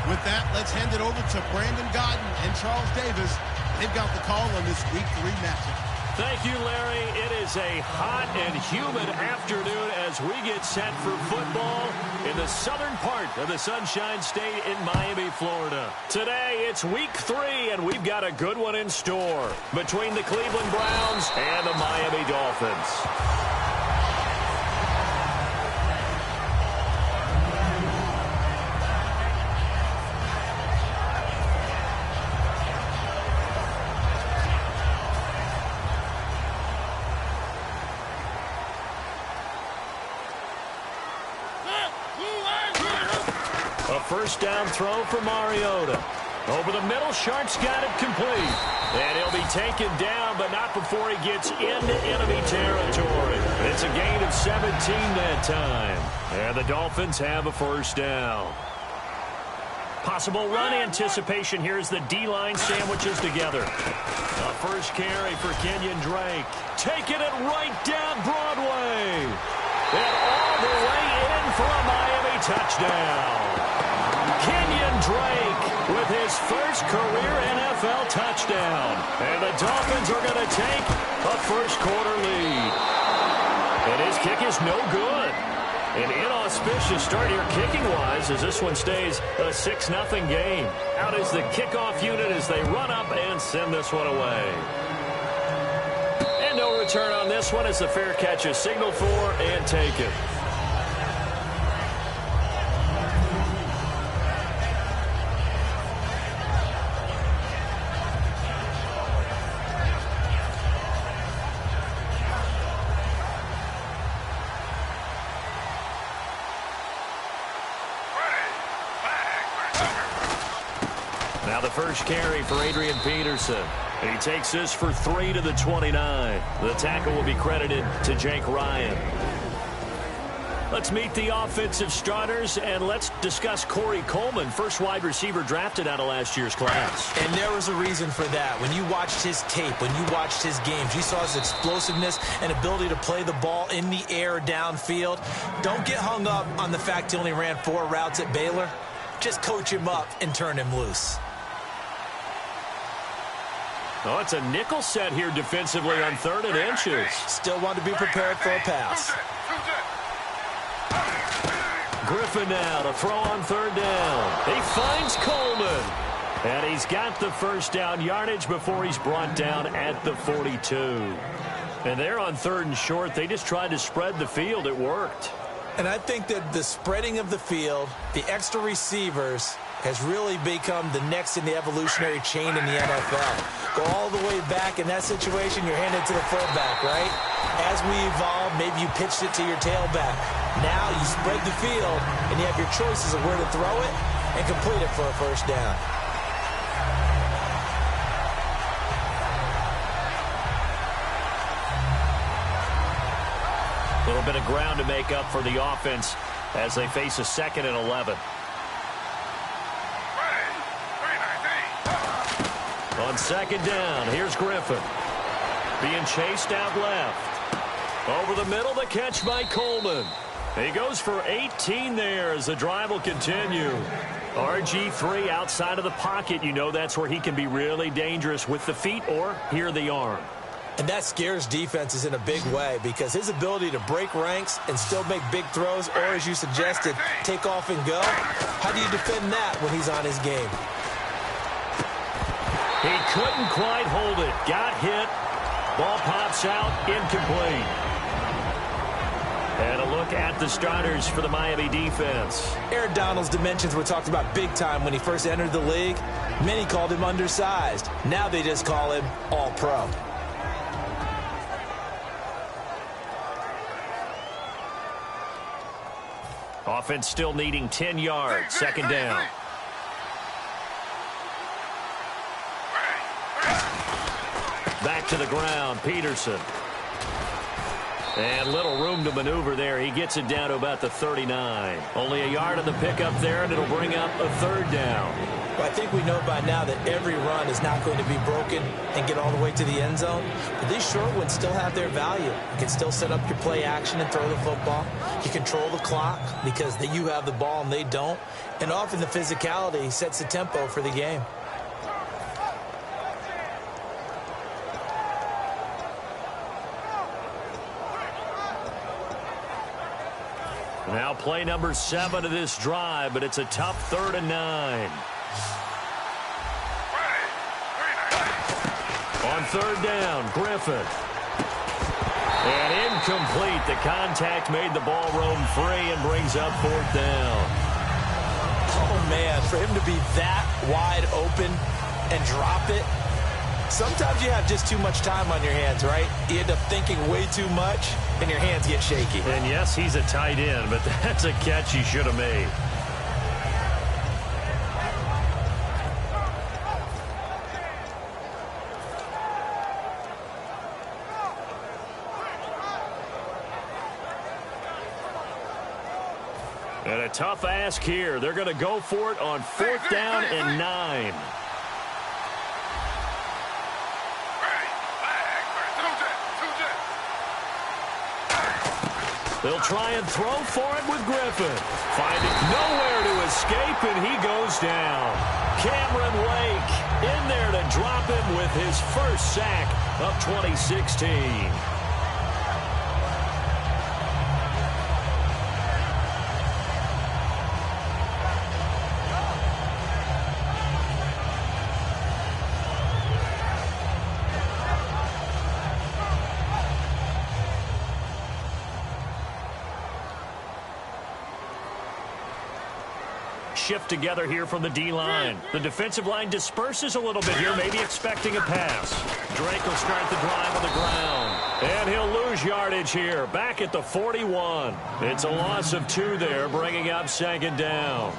D: With that, let's hand it over to Brandon Godden and Charles Davis. They've got the call on this Week 3 matchup.
E: Thank you, Larry. It is a hot and humid afternoon as we get set for football in the southern part of the Sunshine State in Miami, Florida. Today, it's Week 3, and we've got a good one in store between the Cleveland Browns and the Miami Dolphins. First down throw for Mariota. Over the middle, Sharp's got it complete. And he'll be taken down, but not before he gets into enemy territory. It's a gain of 17 that time. And the Dolphins have a first down. Possible run anticipation here as the D-line sandwiches together. A first carry for Kenyon Drake. Taking it right down Broadway. And all the way in for a Miami touchdown. Kenyon Drake with his first career NFL touchdown. And the Dolphins are going to take a first-quarter lead. And his kick is no good. An inauspicious start here kicking-wise as this one stays a 6-0 game. Out is the kickoff unit as they run up and send this one away. And no return on this one as the fair catch is signaled for and taken. Now the first carry for Adrian Peterson. And he takes this for 3 to the 29. The tackle will be credited to Jake Ryan. Let's meet the offensive starters, and let's discuss Corey Coleman, first wide receiver drafted out of last year's class.
F: And there was a reason for that. When you watched his tape, when you watched his games, you saw his explosiveness and ability to play the ball in the air downfield. Don't get hung up on the fact he only ran 4 routes at Baylor. Just coach him up and turn him loose.
E: Oh, it's a nickel set here defensively on 3rd and inches.
F: Still want to be prepared for a pass.
E: Griffin now to throw on 3rd down. He finds Coleman. And he's got the first down yardage before he's brought down at the 42. And they're on 3rd and short. They just tried to spread the field. It worked.
F: And I think that the spreading of the field, the extra receivers, has really become the next in the evolutionary chain in the NFL. Go all the way back in that situation, you're handed to the fullback, right? As we evolve, maybe you pitched it to your tailback. Now you spread the field, and you have your choices of where to throw it and complete it for a first down.
E: A little bit of ground to make up for the offense as they face a 2nd and 11. On 2nd down, here's Griffin. Being chased out left. Over the middle, the catch by Coleman. He goes for 18 there as the drive will continue. RG3 outside of the pocket. You know that's where he can be really dangerous with the feet or here the arm.
F: And that scares defenses in a big way because his ability to break ranks and still make big throws or, as you suggested, take off and go. How do you defend that when he's on his game?
E: He couldn't quite hold it. Got hit. Ball pops out. Incomplete. And a look at the starters for the Miami defense.
F: Aaron Donald's dimensions were talked about big time when he first entered the league. Many called him undersized. Now they just call him all-pro.
E: Offense still needing 10 yards. Second down. Back to the ground, Peterson. And little room to maneuver there. He gets it down to about the 39. Only a yard on the pickup there, and it'll bring up a third down.
F: Well, I think we know by now that every run is not going to be broken and get all the way to the end zone. But these short ones still have their value. You can still set up your play action and throw the football. You control the clock because you have the ball and they don't. And often the physicality sets the tempo for the game.
E: Now play number 7 of this drive, but it's a tough 3rd and 9. On 3rd down, Griffin. And incomplete. The contact made the ball roam free and brings up 4th down.
F: Oh, man, for him to be that wide open and drop it. Sometimes you have just too much time on your hands, right? You end up thinking way too much, and your hands get shaky.
E: And yes, he's a tight end, but that's a catch he should have made. And a tough ask here. They're going to go for it on 4th down and 9. They'll try and throw for it with Griffin. Finding nowhere to escape, and he goes down. Cameron Wake in there to drop him with his first sack of 2016. Shift together here from the D-line. The defensive line disperses a little bit here, maybe expecting a pass. Drake will start the drive on the ground. And he'll lose yardage here, back at the 41. It's a loss of 2 there, bringing up 2nd down.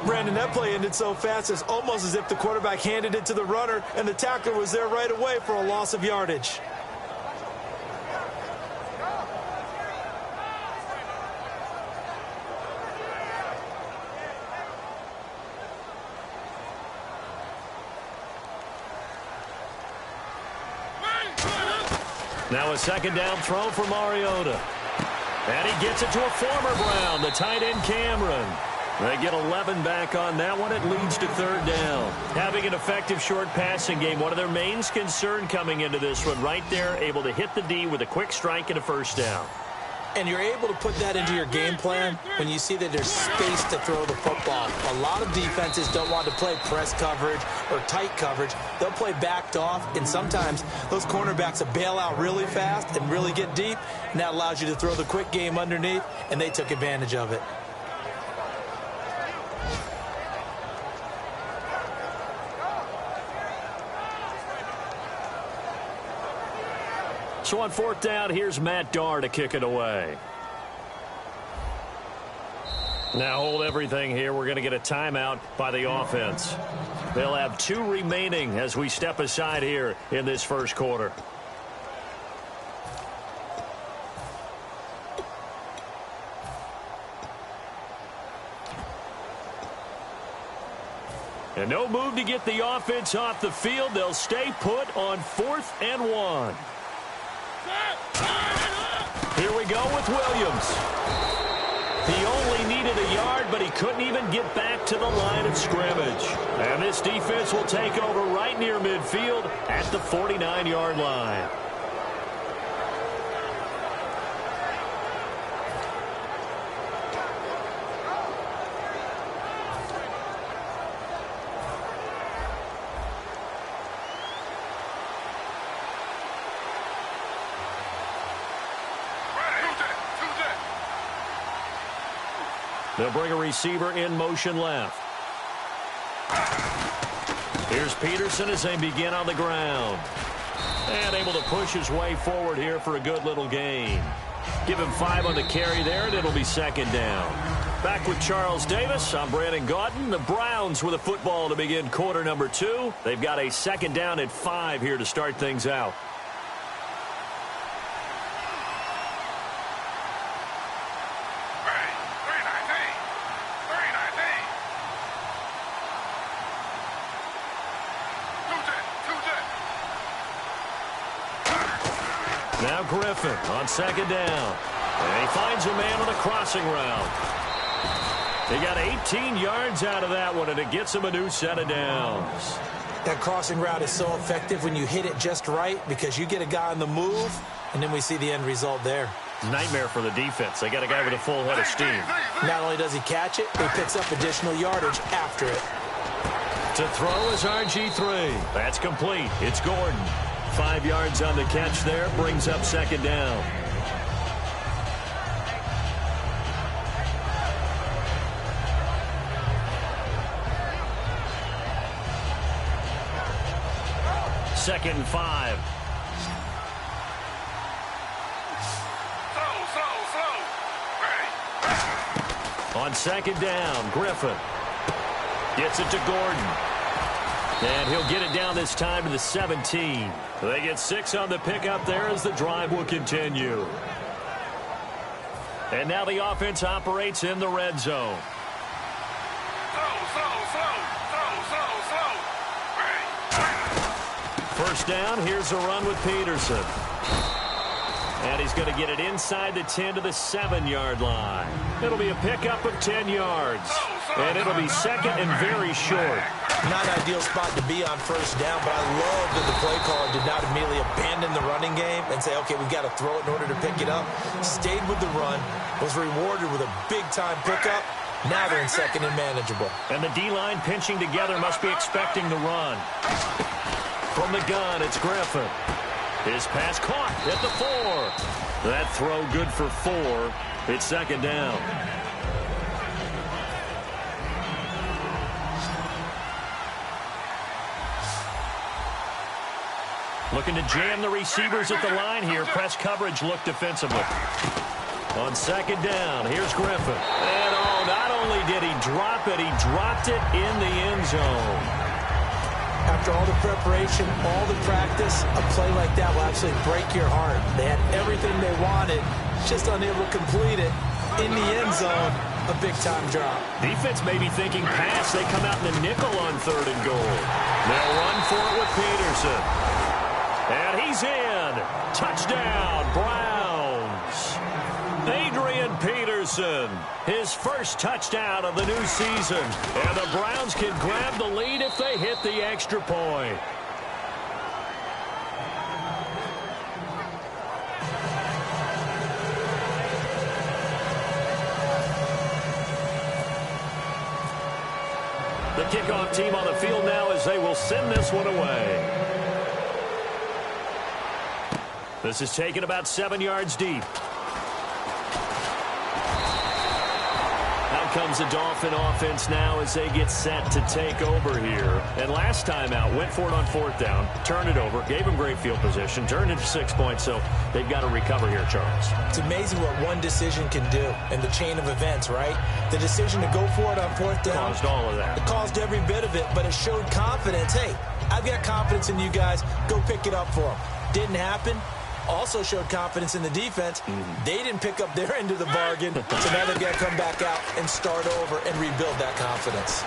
F: Brandon, that play ended so fast, it's almost as if the quarterback handed it to the runner, and the tackler was there right away for a loss of yardage.
E: Now a 2nd down throw for Mariota. And he gets it to a former Brown, the tight end Cameron. They get 11 back on that one. It leads to 3rd down. Having an effective short passing game, one of their main concern coming into this one. Right there, able to hit the D with a quick strike and a 1st down.
F: And you're able to put that into your game plan when you see that there's space to throw the football. A lot of defenses don't want to play press coverage or tight coverage. They'll play backed off, and sometimes those cornerbacks will bail out really fast and really get deep, and that allows you to throw the quick game underneath, and they took advantage of it.
E: So on 4th down, here's Matt Darr to kick it away. Now hold everything here. We're going to get a timeout by the offense. They'll have 2 remaining as we step aside here in this first quarter. And no move to get the offense off the field. They'll stay put on 4th and 1. Here we go with Williams. He only needed a yard, but he couldn't even get back to the line of scrimmage. And this defense will take over right near midfield at the 49-yard line. They'll bring a receiver in motion left. Here's Peterson as they begin on the ground. And able to push his way forward here for a good little gain. Give him 5 on the carry there, and it'll be second down. Back with Charles Davis, I'm Brandon Gaudin. The Browns with a football to begin quarter number 2. They've got a second down at 5 here to start things out. Now Griffin on second down. And he finds a man on a crossing route. He got 18 yards out of that one, and it gets him a new set of downs.
F: That crossing route is so effective when you hit it just right because you get a guy on the move, and then we see the end result there.
E: Nightmare for the defense. They got a guy with a full head of steam.
F: Not only does he catch it, he picks up additional yardage after it.
E: To throw is RG3. That's complete. It's Gordon. 5 yards on the catch there. Brings up second down. Second and 5. On second down, Griffin gets it to Gordon. And he'll get it down this time to the 17. They get 6 on the pickup there as the drive will continue. And now the offense operates in the red zone. First down, here's a run with Peterson. And he's going to get it inside the 10 to the 7-yard line. It'll be a pickup of 10 yards. And it'll be second and very short.
F: Not an ideal spot to be on first down, but I love that the play caller did not immediately abandon the running game and say, okay, we've got to throw it in order to pick it up. Stayed with the run, was rewarded with a big-time pickup. Now they're in second and manageable.
E: And the D-line pinching together must be expecting the run. From the gun, it's Griffin. His pass caught at the 4. That throw good for 4. It's second down. Looking to jam the receivers at the line here. Press coverage look defensively. On second down, here's Griffin. And not only did he drop it, he dropped it in the end zone.
F: After all the preparation, all the practice, a play like that will absolutely break your heart. They had everything they wanted, just unable to complete it. In the end zone, a big-time drop.
E: Defense may be thinking pass. They come out in the nickel on third and goal. They'll run for it with Peterson. And he's in. Touchdown, Browns. Adrian Peterson, his first touchdown of the new season. And the Browns can grab the lead if they hit the extra point. The kickoff team on the field now as they will send this one away. This is taken about 7 yards deep. Out comes the Dolphin offense now as they get set to take over here. And last time out, went for it on fourth down, turned it over, gave them great field position, turned it to 6 points, so they've got to recover here, Charles.
F: It's amazing what one decision can do in the chain of events, right? The decision to go for it on fourth down.
E: Caused all of that.
F: It caused every bit of it, but it showed confidence. Hey, I've got confidence in you guys. Go pick it up for them. Didn't happen. Also showed confidence in the defense. They didn't pick up their end of the bargain, so now they've got to come back out and start over and rebuild that confidence.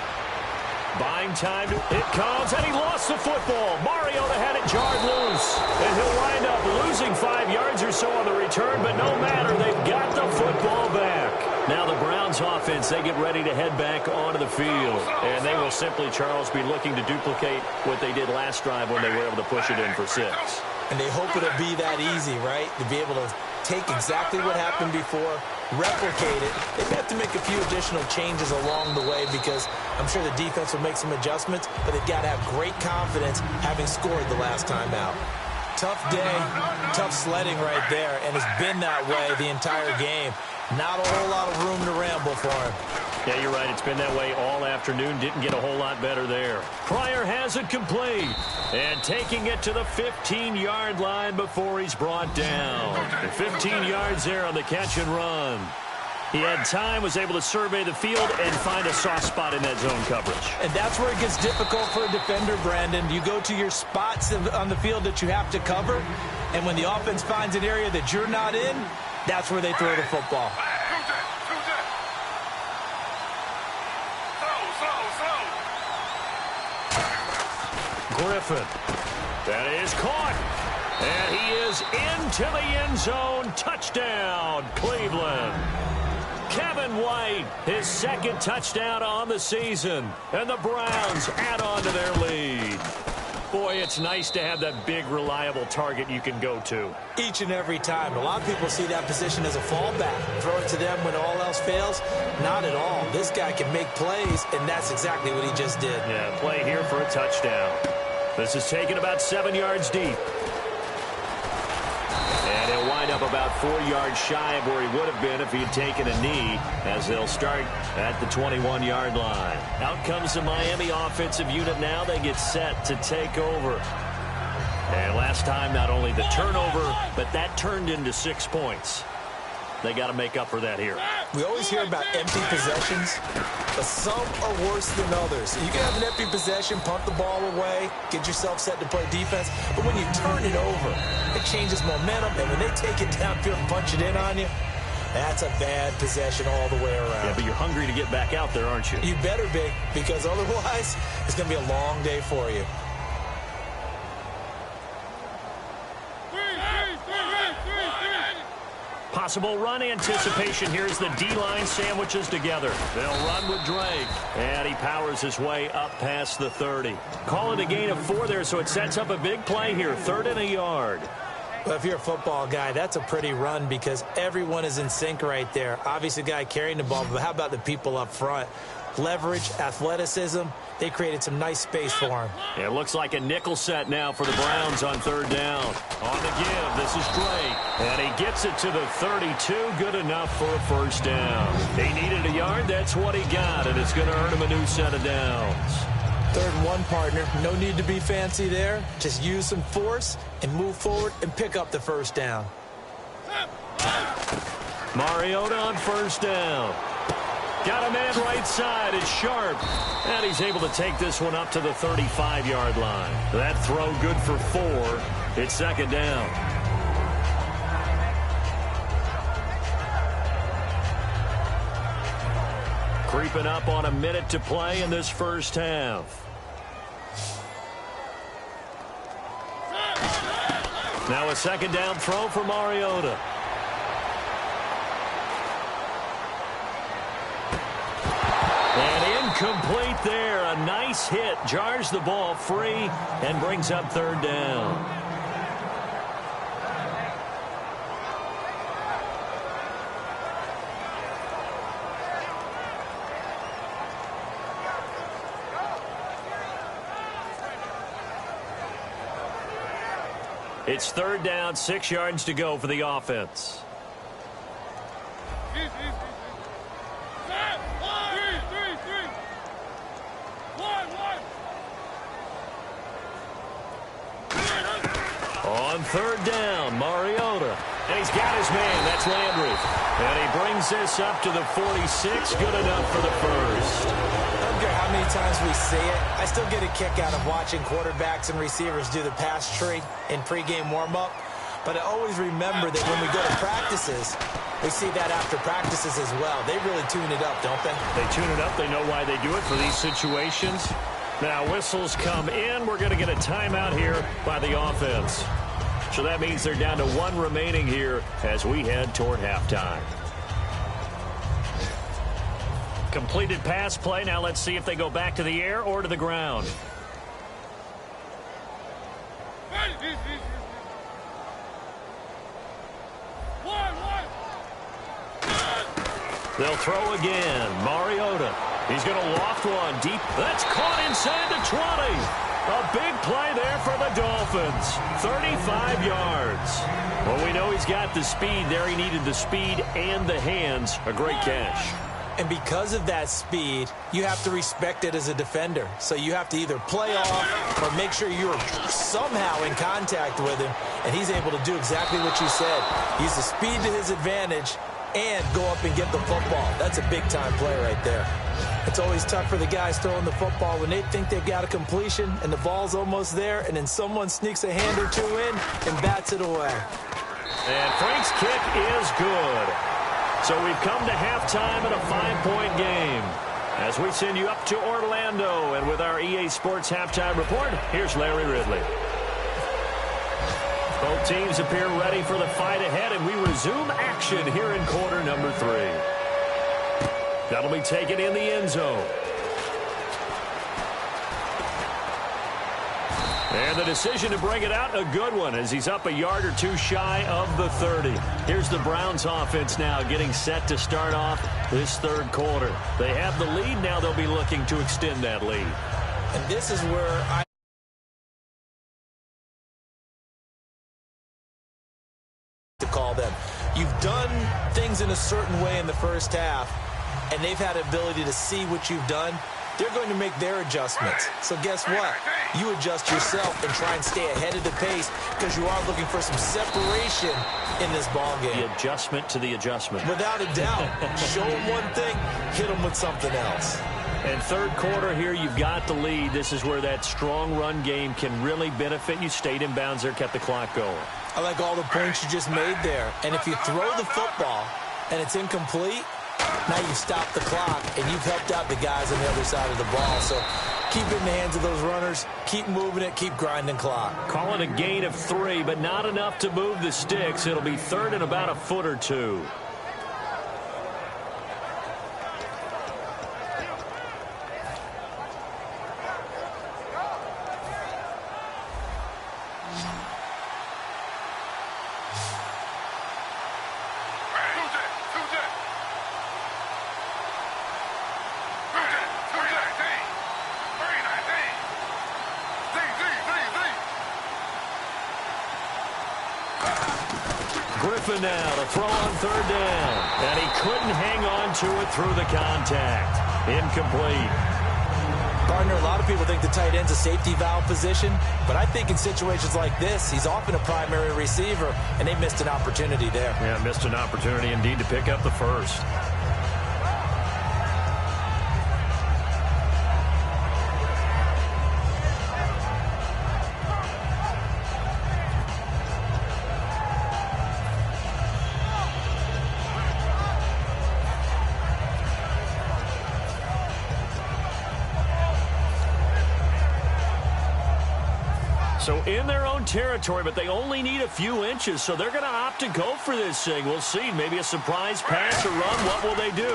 E: Buying time. It comes, and he lost the football. Mariota had it jarred loose, and he'll wind up losing 5 yards or so on the return, but no matter, they've got the football back. Now the Browns offense, they get ready to head back onto the field, and they will simply, Charles, be looking to duplicate what they did last drive when they were able to push it in for 6.
F: And they hope it'll be that easy, right? To be able to take exactly what happened before, replicate it. They have to make a few additional changes along the way because I'm sure the defense will make some adjustments, but they've got to have great confidence having scored the last time out. tough day, tough sledding right there, and it's been that way the entire game. Not a whole lot of room to ramble for him.
E: Yeah, you're right. It's been that way all afternoon. Didn't get a whole lot better there. Pryor has it complete. And taking it to the 15-yard line before he's brought down. 15 yards there on the catch and run. He had time, was able to survey the field and find a soft spot in that zone coverage.
F: And that's where it gets difficult for a defender, Brandon. You go to your spots on the field that you have to cover, and when the offense finds an area that you're not in, that's where they throw the football.
E: Griffin. That is caught. And he is into the end zone. Touchdown, Cleveland. Kevin White, his second touchdown on the season. And the Browns add on to their lead. Boy, it's nice to have that big, reliable target you can go to.
F: Each and every time. A lot of people see that position as a fallback. Throw it to them when all else fails. Not at all. This guy can make plays, and that's exactly what he just did.
E: Yeah, play here for a touchdown. This is taken about 7 yards deep. And he'll wind up about 4 yards shy of where he would have been if he had taken a knee, as they'll start at the 21-yard line. Out comes the Miami offensive unit now. They get set to take over. And last time, not only the turnover, but that turned into 6 points. They got to make up for that here.
F: We always hear about empty possessions, but some are worse than others. You can have an empty possession, punt the ball away, get yourself set to play defense, but when you turn it over, it changes momentum, and when they take it downfield and punch it in on you, that's a bad possession all the way around.
E: Yeah, but you're hungry to get back out there, aren't you?
F: You better be, because otherwise, it's going to be a long day for you.
E: Possible run anticipation. Here's the D-line sandwiches together. They'll run with Drake. And he powers his way up past the 30. Call it a gain of 4 there, so it sets up a big play here. 3rd and a yard.
F: Well, if you're a football guy, that's a pretty run because everyone is in sync right there. Obviously, the guy carrying the ball, but how about the people up front? Leverage, athleticism, they created some nice space for him.
E: Yeah, it looks like a nickel set now for the Browns on 3rd down. On the give, this is Drake. And he gets it to the 32, good enough for a 1st down. He needed a yard, that's what he got, and it's going to earn him a new set of downs.
F: 3rd and 1, partner. No need to be fancy there. Just use some force and move forward and pick up the 1st down.
E: Mariota on 1st down. Got a man right side. It's Sharp. And he's able to take this one up to the 35-yard line. That throw good for 4. It's 2nd down. Creeping up on a minute to play in this first half. Now a 2nd down throw for Mariota. And incomplete there. A nice hit. Jars the ball free and brings up 3rd down. It's 3rd down, 6 yards to go for the offense. On 3rd down, Mariota. And he's got his man. That's Landry. And he brings this up to the 46. Good enough for the 1st.
F: I don't care how many times we see it. I still get a kick out of watching quarterbacks and receivers do the pass tree in pregame warm-up. But I always remember that when we go to practices, we see that after practices as well. They really tune it up, don't they?
E: They tune it up. They know why they do it for these situations. Now whistles come in. We're going to get a timeout here by the offense. So that means they're down to 1 remaining here as we head toward halftime. Completed pass play. Now let's see if they go back to the air or to the ground. They'll throw again. Mariota. He's going to loft one deep. That's caught inside the 20. A big play there for the Dolphins. 35 yards. Well, we know he's got the speed there. He needed the speed and the hands. A great catch.
F: And because of that speed, you have to respect it as a defender. So you have to either play off or make sure you're somehow in contact with him. And he's able to do exactly what you said. Use the speed to his advantage and go up and get the football. That's a big-time play right there. It's always tough for the guys throwing the football when they think they've got a completion and the ball's almost there, and then someone sneaks a hand or two in and bats it away.
E: And Frank's kick is good. So we've come to halftime in a 5-point game. As we send you up to Orlando, and with our EA Sports halftime report, here's Larry Ridley. Both teams appear ready for the fight ahead, and we resume action here in quarter number 3. That'll be taken in the end zone. And the decision to bring it out, a good one, as he's up a yard or two shy of the 30. Here's the Browns offense now getting set to start off this third quarter. They have the lead. Now they'll be looking to extend that lead.
F: And this is where I to call them. You've done things in a certain way in the first half, and they've had the ability to see what you've done. They're going to make their adjustments. So guess what? You adjust yourself and try and stay ahead of the pace because you are looking for some separation in this ball game.
E: The adjustment to the adjustment.
F: Without a doubt. Show them one thing, hit them with something else.
E: And third quarter here, you've got the lead. This is where that strong run game can really benefit you. Stayed in bounds there, kept the clock going.
F: I like all the points you just made there. And if you throw the football and it's incomplete, now you've stopped the clock, and you've helped out the guys on the other side of the ball. So keep it in the hands of those runners. Keep moving it. Keep grinding clock.
E: Call it a gain of 3, but not enough to move the sticks. It'll be third and about a foot or two. Griffin now to throw on third down. And he couldn't hang on to it through the contact. Incomplete.
F: Gardner, a lot of people think the tight end's a safety valve position, but I think in situations like this, he's often a primary receiver, and they missed an opportunity there.
E: Yeah, missed an opportunity indeed to pick up the first. So in their own territory, but they only need a few inches, so they're going to opt to go for this thing. We'll see. Maybe a surprise pass or run. What will they do?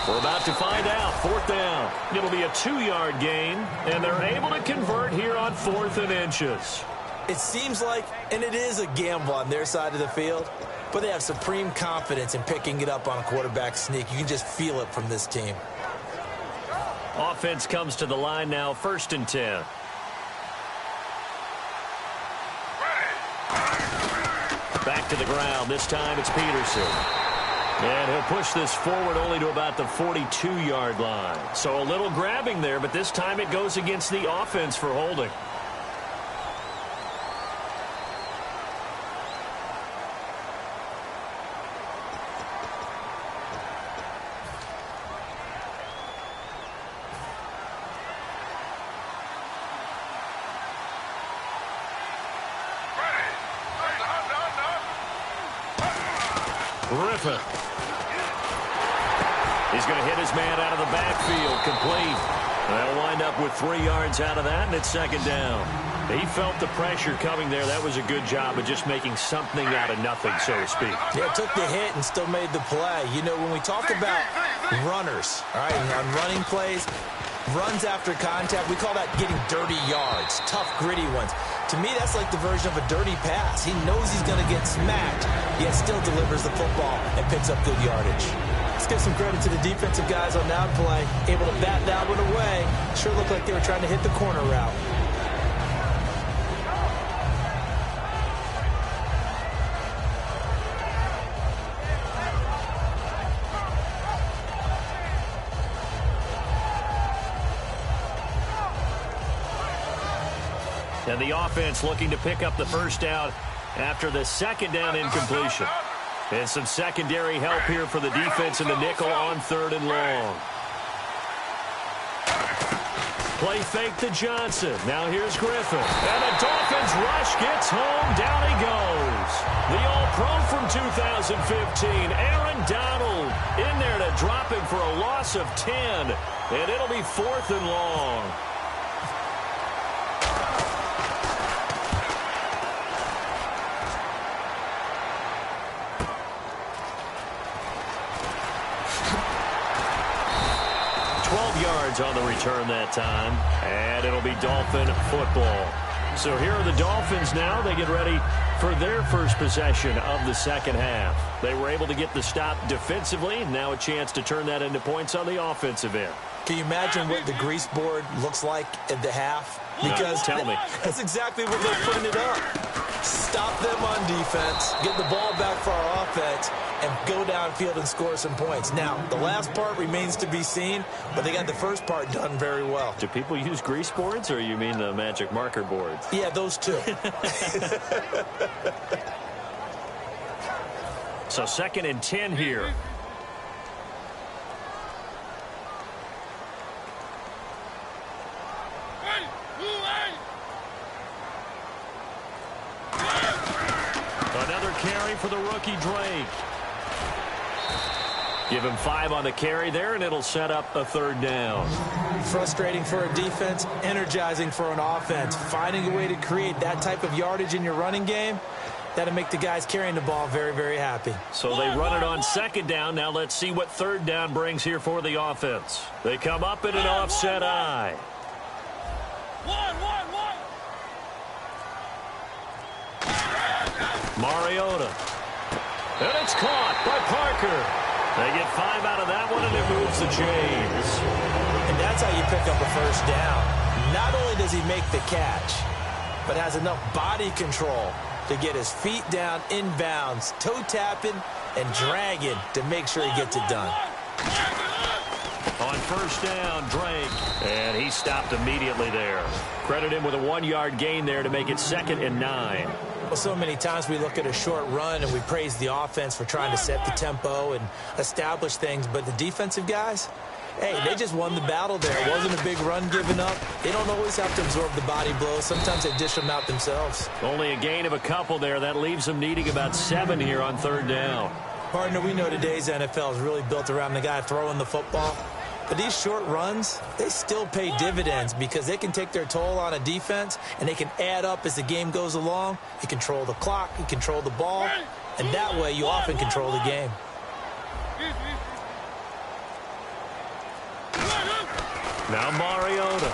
E: We're about to find out. Fourth down. It'll be a 2-yard gain, and they're able to convert here on 4th and inches.
F: It seems like, and it is a gamble on their side of the field, but they have supreme confidence in picking it up on a quarterback sneak. You can just feel it from this team.
E: Offense comes to the line now, 1st and 10. Back to the ground. This time it's Peterson. And he'll push this forward only to about the 42-yard line. So a little grabbing there, but this time it goes against the offense for holding. Griffin. He's going to hit his man out of the backfield. Complete. They'll wind up with 3 yards out of that, and it's 2nd down. He felt the pressure coming there. That was a good job of just making something out of nothing, so to speak.
F: Yeah, took the hit and still made the play. You know, when we talk about runners, all right, on running plays, runs after contact, we call that getting dirty yards, tough, gritty ones. To me, that's like the version of a dirty pass. He knows he's going to get smacked, yet still delivers the football and picks up good yardage. Let's give some credit to the defensive guys on that play. Able to bat that one away. Sure looked like they were trying to hit the corner route.
E: And the offense looking to pick up the first down after the second down incompletion. And some secondary help here for the defense in the nickel on 3rd and long. Play fake to Johnson. Now here's Griffin. And the Dolphins rush gets home. Down he goes. The All-Pro from 2015, Aaron Donald, in there to drop him for a loss of 10. And it'll be 4th and long. On the return that time, and it'll be Dolphin football. So here are the Dolphins now. They get ready for their first possession of the second half. They were able to get the stop defensively. Now a chance to turn that into points on the offensive end.
F: Can you imagine what the grease board looks like at the half? Because
E: tell me.
F: That's exactly what they're putting it up. Stop them on defense, get the ball back for our offense, and go downfield and score some points. Now, the last part remains to be seen, but they got the first part done very well.
E: Do people use grease boards, or you mean the magic marker boards?
F: Yeah, those two.
E: So 2nd and 10 here. Another carry for the rookie Drake. Give him 5 on the carry there, and it'll set up a 3rd down.
F: Frustrating for a defense, energizing for an offense. Finding a way to create that type of yardage in your running game, that'll make the guys carrying the ball very, very happy.
E: So they run it on 2nd down. Now let's see what 3rd down brings here for the offense. They come up in an offset eye. Mariota. And it's caught by Parker. They get 5 out of that one, and it moves the chains.
F: And that's how you pick up a first down. Not only does he make the catch, but has enough body control to get his feet down inbounds, toe tapping and dragging to make sure he gets it done.
E: On 1st down, Drake. And he stopped immediately there. Credit him with a 1-yard gain there to make it 2nd and 9.
F: Well, so many times we look at a short run and we praise the offense for trying to set the tempo and establish things, but the defensive guys, hey, they just won the battle there. It wasn't a big run given up. They don't always have to absorb the body blows. Sometimes they dish them out themselves.
E: Only a gain of a couple there. That leaves them needing about 7 here on 3rd down.
F: Partner, we know today's NFL is really built around the guy throwing the football. But these short runs, they still pay dividends because they can take their toll on a defense and they can add up as the game goes along. You control the clock, you control the ball, and that way you often control the game.
E: Now Mariota.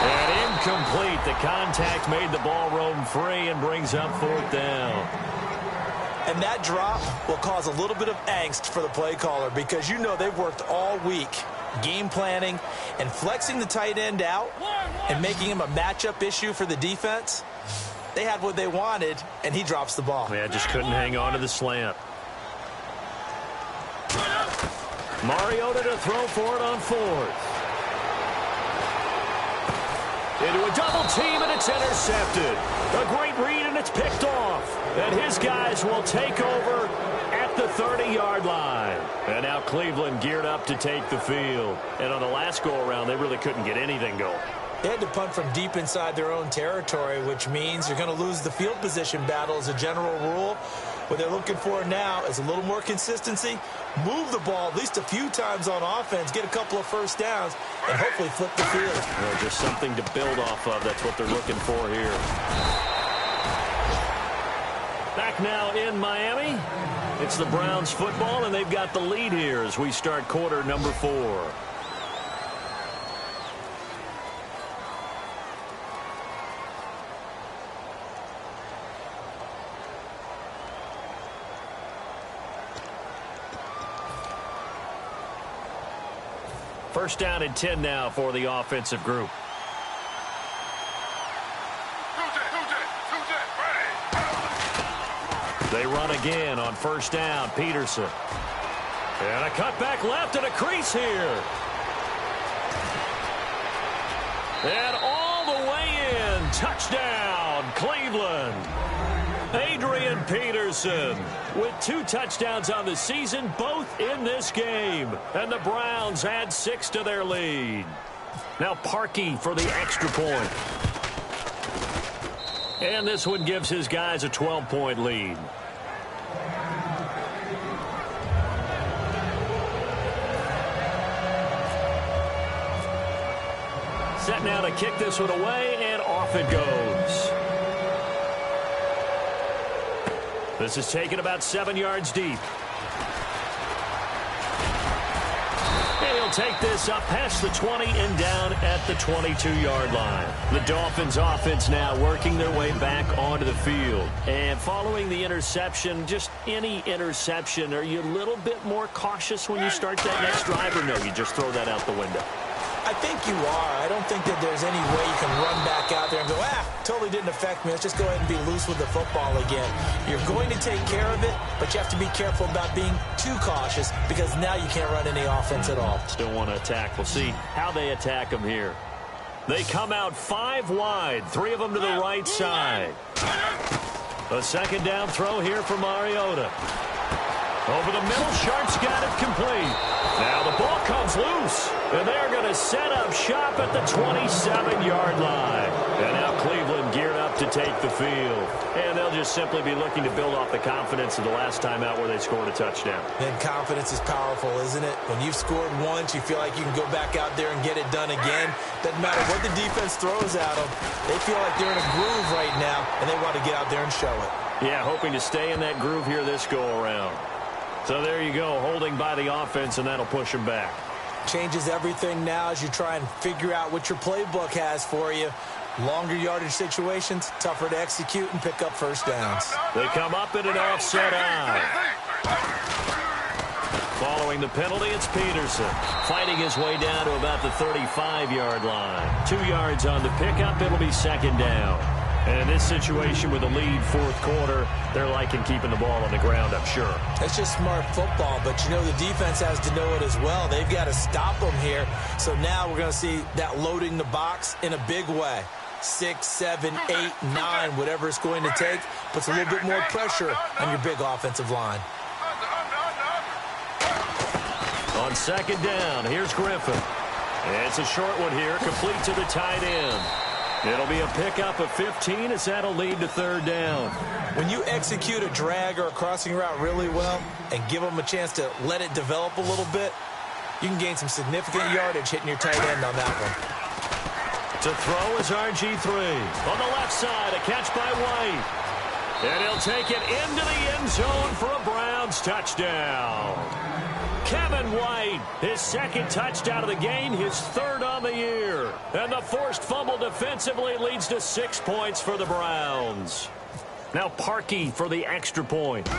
E: And incomplete. The contact made the ball roam free and brings up 4th down.
F: And that drop will cause a little bit of angst for the play caller because you know they've worked all week game planning and flexing the tight end out and making him a matchup issue for the defense. They had what they wanted, and he drops the ball.
E: Yeah, just couldn't hang on to the slant. Mariota to throw for it on 4th. Into a double team, and it's intercepted. A great read, and it's picked off. And his guys will take over at the 30-yard line. And now Cleveland geared up to take the field. And on the last go-around, they really couldn't get anything going.
F: They had to punt from deep inside their own territory, which means you're going to lose the field position battle as a general rule. What they're looking for now is a little more consistency, move the ball at least a few times on offense, get a couple of first downs, and hopefully flip the field.
E: Well, just something to build off of. That's what they're looking for here. Back now in Miami. It's the Browns football, and they've got the lead here as we start quarter number 4. First down and 10 now for the offensive group. They run again on first down. Peterson. And a cutback left and a crease here. And all the way touchdown, Cleveland. Adrian Peterson with 2 touchdowns on the season, both in this game. And the Browns add 6 to their lead. Now Parkey for the extra point. And this one gives his guys a 12-point lead. Set now to kick this one away, and off it goes. This is taken about 7 yards deep. And he'll take this up past the 20 and down at the 22-yard line. The Dolphins offense now working their way back onto the field. And following the interception, just any interception, are you a little bit more cautious when you start that next drive, or no, you just throw that out the window?
F: I think you are. I don't think that there's any way you can run back out there and go, totally didn't affect me. Let's just go ahead and be loose with the football again. You're going to take care of it, but you have to be careful about being too cautious because now you can't run any offense at all.
E: Still want to attack. We'll see how they attack them here. They come out 5 wide, 3 of them to the right side. A second down throw here for Mariota. Over the middle, Sharp's got it complete. Now the ball comes loose, and they're going to set up shop at the 27-yard line. And now Cleveland geared up to take the field. And they'll just simply be looking to build off the confidence of the last time out where they scored a touchdown.
F: And confidence is powerful, isn't it? When you've scored once, you feel like you can go back out there and get it done again. Doesn't matter what the defense throws at them. They feel like they're in a groove right now, and they want to get out there and show it.
E: Yeah, hoping to stay in that groove here this go-around. So there you go, holding by the offense, and that'll push them back.
F: Changes everything now as you try and figure out what your playbook has for you. Longer yardage situations, tougher to execute and pick up first downs.
E: They come up in an offset eye. Following the penalty, it's Peterson. Fighting his way down to about the 35-yard line. 2 yards on the pickup, it'll be second down. And in this situation with a lead fourth quarter, they're liking keeping the ball on the ground, I'm sure.
F: It's just smart football, but you know the defense has to know it as well. They've got to stop them here. So now we're going to see that loading the box in a big way. 6, 7, 8, 9, whatever it's going to take, puts a little bit more pressure on your big offensive line.
E: On second down, here's Griffin. It's a short one here, complete to the tight end. It'll be a pickup of 15 as that'll lead to third down.
F: When you execute a drag or a crossing route really well and give them a chance to let it develop a little bit, you can gain some significant yardage hitting your tight end on that one.
E: To throw is RG3. On the left side, a catch by White. And he'll take it into the end zone for a Browns touchdown. Kevin White, his second touchdown of the game, his third on the year. And the forced fumble defensively leads to 6 points for the Browns. Now Parkey for the extra point.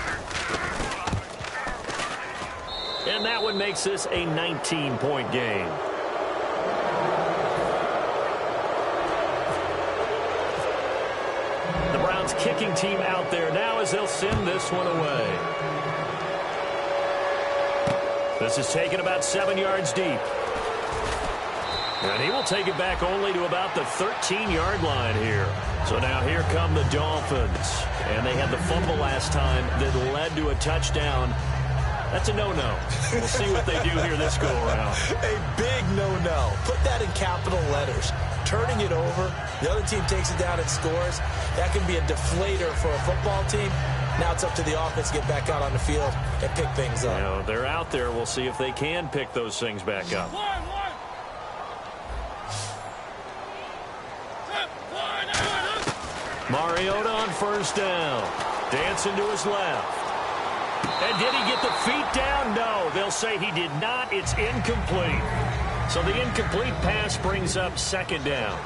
E: And that one makes this a 19-point game. The Browns kicking team out there now as they'll send this one away. This is taken about 7 yards deep. And he will take it back only to about the 13-yard line here. So now here come the Dolphins. And they had the fumble last time that led to a touchdown. That's a no-no. We'll see what they do here this go-around.
F: A big no-no. Put that in capital letters. Turning it over, the other team takes it down and scores. That can be a deflator for a football team. Now it's up to the offense to get back out on the field and pick things up.
E: You know, they're out there. We'll see if they can pick those things back up. Mariota on first down. Dancing to his left. And did he get the feet down? No, they'll say he did not. It's incomplete. So the incomplete pass brings up second down.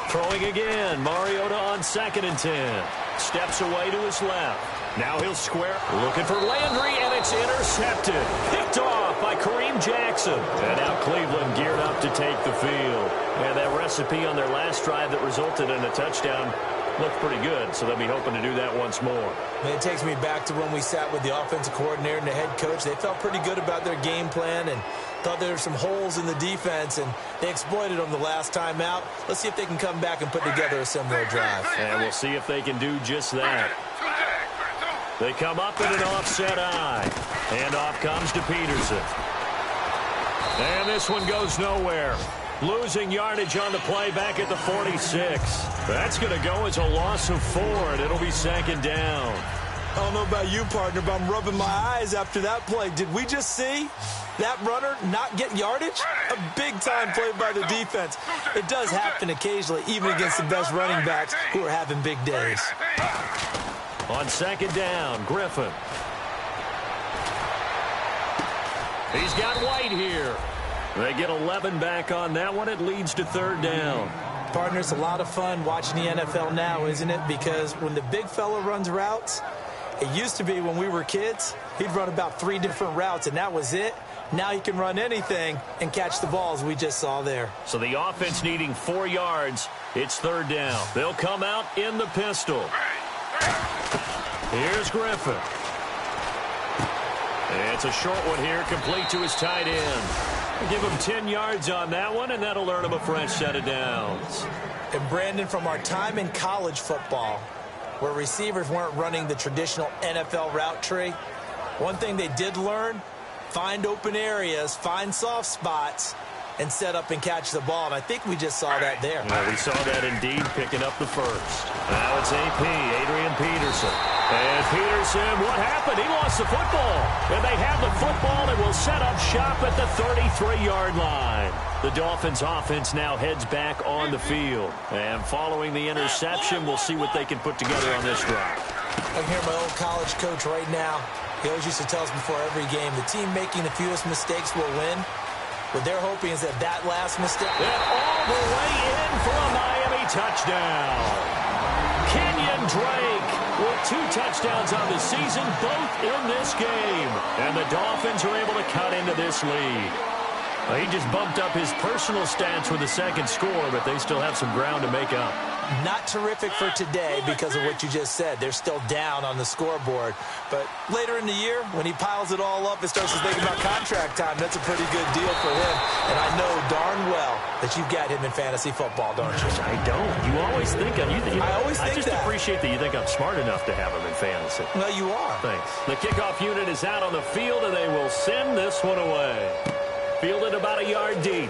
E: Throwing again. Mariota on 2nd and 10. Steps away to his left. Now he'll square. Looking for Landry, and it's intercepted. Picked off by Kareem Jackson. And now Cleveland geared up to take the field. And that recipe on their last drive that resulted in a touchdown looked pretty good, so they'll be hoping to do that once more.
F: And it takes me back to when we sat with the offensive coordinator and the head coach. They felt pretty good about their game plan, and Thought there were some holes in the defense, and they exploited them the last time out. Let's see if they can come back and put together a similar drive.
E: And we'll see if they can do just that. They come up in an offset eye. Handoff comes to Peterson. And this one goes nowhere. Losing yardage on the play back at the 46. That's going to go as a loss of 4, and it'll be second down.
F: I don't know about you, partner, but I'm rubbing my eyes after that play. Did we just see that runner not get yardage? A big-time play by the defense. It does happen occasionally, even against the best running backs who are having big days.
E: On second down, Griffin. He's got White here. They get 11 back on that one. It leads to third down.
F: Partner, it's a lot of fun watching the NFL now, isn't it? Because when the big fella runs routes, it used to be when we were kids, he'd run about 3 different routes, and that was it. Now he can run anything and catch the balls we just saw there.
E: So the offense needing 4 yards. It's third down. They'll come out in the pistol. Here's Griffin. It's a short one here, complete to his tight end. Give him 10 yards on that one, and that'll earn him a fresh set of downs.
F: And Brandon, from our time in college football, where receivers weren't running the traditional NFL route tree, one thing they did learn, find open areas, find soft spots, and set up and catch the ball. And I think we just saw that there.
E: Well, we saw that indeed, picking up the first. Now it's AP, Adrian Peterson. And Peterson, what happened? He lost the football. And they have the football and will set up shop at the 33-yard line. The Dolphins offense now heads back on the field. And following the interception, we'll see what they can put together on this drive.
F: I can hear my old college coach right now. He always used to tell us before every game, the team making the fewest mistakes will win. What they're hoping is that last mistake.
E: And all the way in for a Miami touchdown. Kenyon Drake with 2 touchdowns on the season, both in this game. And the Dolphins are able to cut into this lead. He just bumped up his personal stats with a second score, but they still have some ground to make up.
F: Not terrific for today because of what you just said. They're still down on the scoreboard. But later in the year, when he piles it all up and starts to think about contract time, that's a pretty good deal for him. And I know darn well that you've got him in fantasy football, don't you?
E: I don't. You always think of you.
F: I always think
E: I just appreciate that you think I'm smart enough to have him in fantasy.
F: Well, you are.
E: Thanks. The kickoff unit is out on the field, and they will send this one away. Fielded about a yard deep.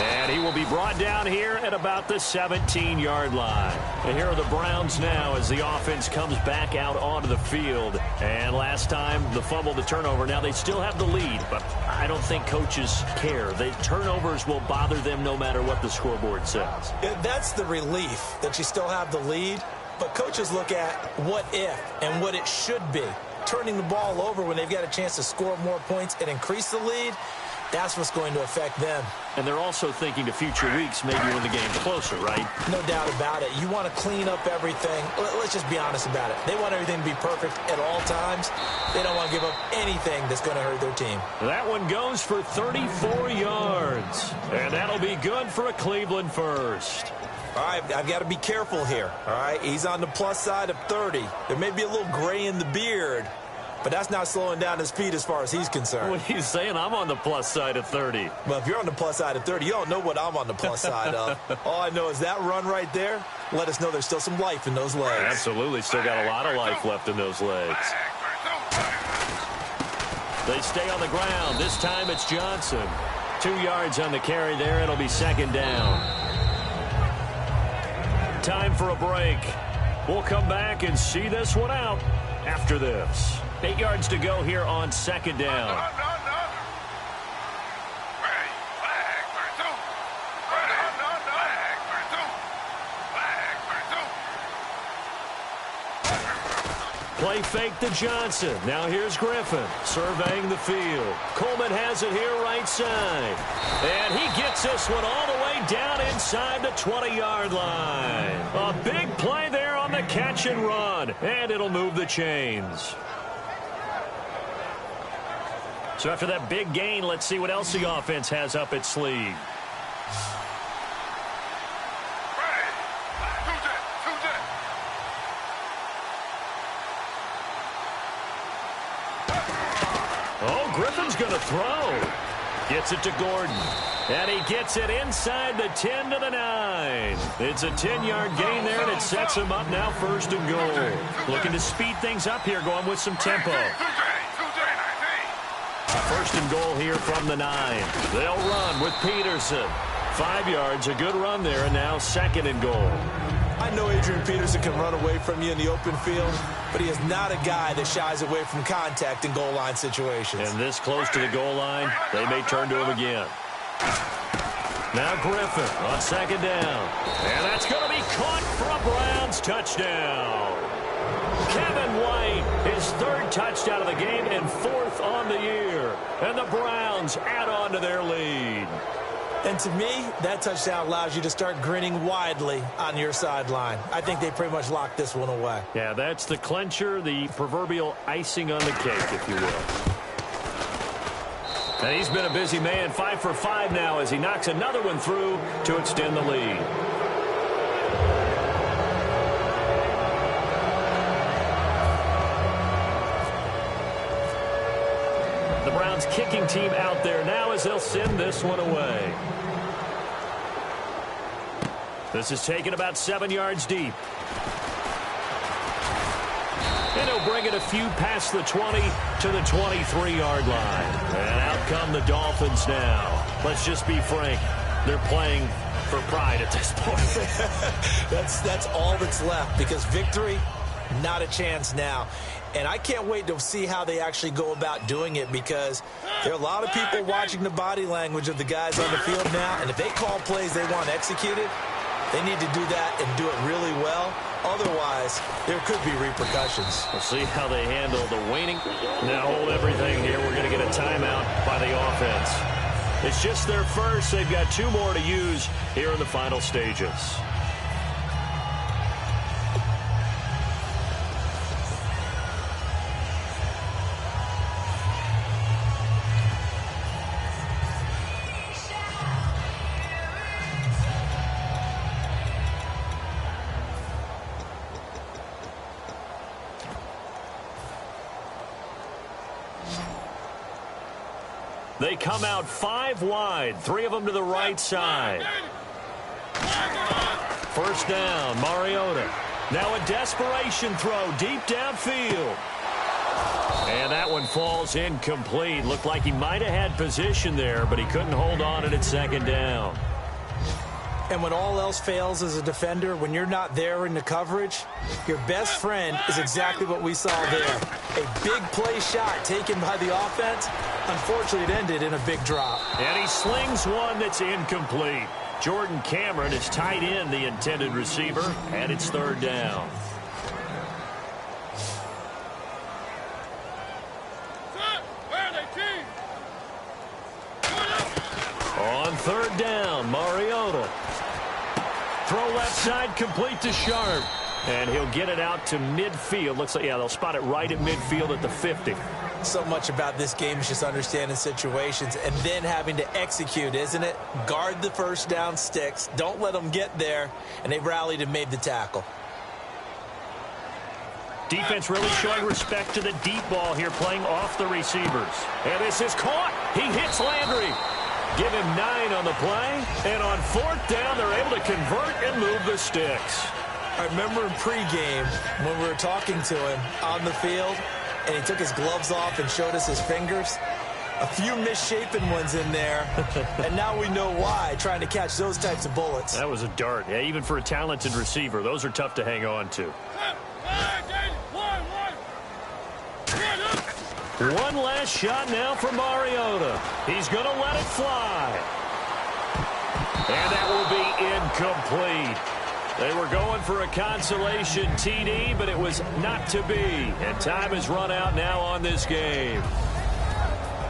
E: And he will be brought down here at about the 17-yard line. And here are the Browns now as the offense comes back out onto the field. And last time, the fumble, the turnover. Now they still have the lead, but I don't think coaches care. The turnovers will bother them no matter what the scoreboard says.
F: That's the relief, that you still have the lead. But coaches look at what if and what it should be. Turning the ball over when they've got a chance to score more points and increase the lead, that's what's going to affect them.
E: And they're also thinking to future weeks, maybe when the game's closer, right?
F: No doubt about it. You want to clean up everything. Let's just be honest about it. They want everything to be perfect at all times. They don't want to give up anything that's going to hurt their team.
E: That one goes for 34 yards. And that'll be good for a Cleveland first.
F: All right, I've got to be careful here, all right? He's on the plus side of 30. There may be a little gray in the beard, but that's not slowing down his speed as far as he's concerned.
E: What are you saying? I'm on the plus side of 30.
F: Well, if you're on the plus side of 30, you don't know what I'm on the plus side of. All I know is that run right there let us know there's still some life in those legs.
E: Absolutely. Still got a lot of life left in those legs. They stay on the ground. This time it's Johnson. 2 yards on the carry there. It'll be second down. Time for a break. We'll come back and see this one out after this. 8 yards to go here on second down. Play fake to Johnson. Now here's Griffin surveying the field. Coleman has it here right side. And he gets this one all the way down inside the 20-yard line. A big play there on the catch and run. And it'll move the chains. So after that big gain, let's see what else the offense has up its sleeve. Griffin's going to throw. Gets it to Gordon. And he gets it inside the 10 to the 9. It's a 10-yard gain there, and it sets him up now 1st and goal. Looking to speed things up here, going with some tempo. 1st and goal here from the 9. They'll run with Peterson. 5 yards, a good run there, and now 2nd and goal.
F: I know Adrian Peterson can run away from you in the open field, but he is not a guy that shies away from contact in goal line situations.
E: And this close to the goal line, they may turn to him again. Now Griffin on 2nd down. And that's going to be caught for a Browns touchdown. Kevin White, his 3rd touchdown of the game and 4th on the year. And the Browns add on to their lead.
F: And to me, that touchdown allows you to start grinning widely on your sideline. I think they pretty much locked this one away.
E: Yeah, that's the clincher, the proverbial icing on the cake, if you will. And he's been a busy man, 5 for 5 now as he knocks another one through to extend the lead. The Browns kicking team out there now as they'll send this one away. This is taken about 7 yards deep. And he'll bring it a few past the 20 to the 23-yard line. And out come the Dolphins now. Let's just be frank. They're playing for pride at this point.
F: That's all that's left, because victory, not a chance now. And I can't wait to see how they actually go about doing it, because there are a lot of people watching the body language of the guys on the field now. And if they call plays they want executed, they need to do that and do it really well. Otherwise, there could be repercussions.
E: We'll see how they handle the waning. Now hold everything here. We're going to get a timeout by the offense. It's just their first. They've got 2 more to use here in the final stages. They come out 5 wide, 3 of them to the right side. 1st down, Mariota. Now a desperation throw deep downfield. And that one falls incomplete. Looked like he might have had position there, but he couldn't hold on it at 2nd down.
F: And when all else fails as a defender, when you're not there in the coverage, your best friend is exactly what we saw there. A big play shot taken by the offense. Unfortunately, it ended in a big drop.
E: And he slings one that's incomplete. Jordan Cameron is tight in the intended receiver, and it's 3rd down. On 3rd down, Mariota. Throw left side, complete to Sharp. And he'll get it out to midfield. Looks like, yeah, they'll spot it right at midfield at the 50.
F: So much about this game is just understanding situations and then having to execute, isn't it? Guard the 1st down sticks. Don't let them get there. And they rallied and made the tackle.
E: Defense really showing respect to the deep ball here, playing off the receivers. And this is caught. He hits Landry. Give him 9 on the play. And on 4th down, they're able to convert and move the sticks.
F: I remember in pregame when we were talking to him on the field, and he took his gloves off and showed us his fingers. A few misshapen ones in there, and now we know why, trying to catch those types of bullets.
E: That was a dart. Yeah, even for a talented receiver, those are tough to hang on to. One last shot now for Mariota. He's going to let it fly. And that will be incomplete. They were going for a consolation TD, but it was not to be. And time has run out now on this game.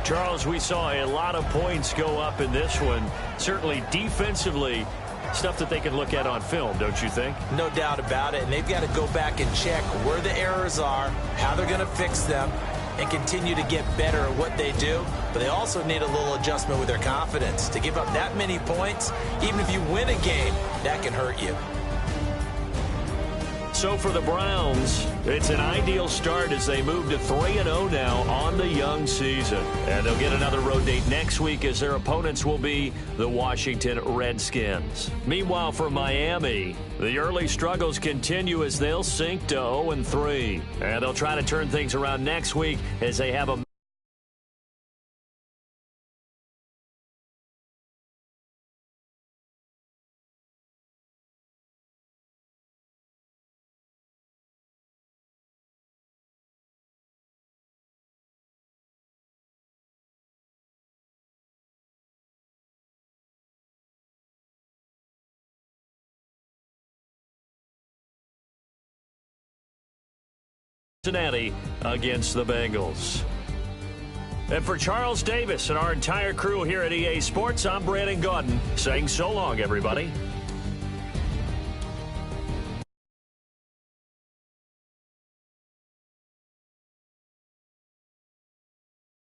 E: Charles, we saw a lot of points go up in this one. Certainly defensively, stuff that they can look at on film, don't you think?
F: No doubt about it. And they've got to go back and check where the errors are, how they're going to fix them, and continue to get better at what they do. But they also need a little adjustment with their confidence. To give up that many points, even if you win a game, that can hurt you.
E: So for the Browns, it's an ideal start as they move to 3-0 now on the young season. And they'll get another road date next week as their opponents will be the Washington Redskins. Meanwhile, for Miami, the early struggles continue as they'll sink to 0-3. And they'll try to turn things around next week as they have a Cincinnati against the Bengals. And for Charles Davis and our entire crew here at EA Sports, I'm Brandon Gaudin saying so long, everybody.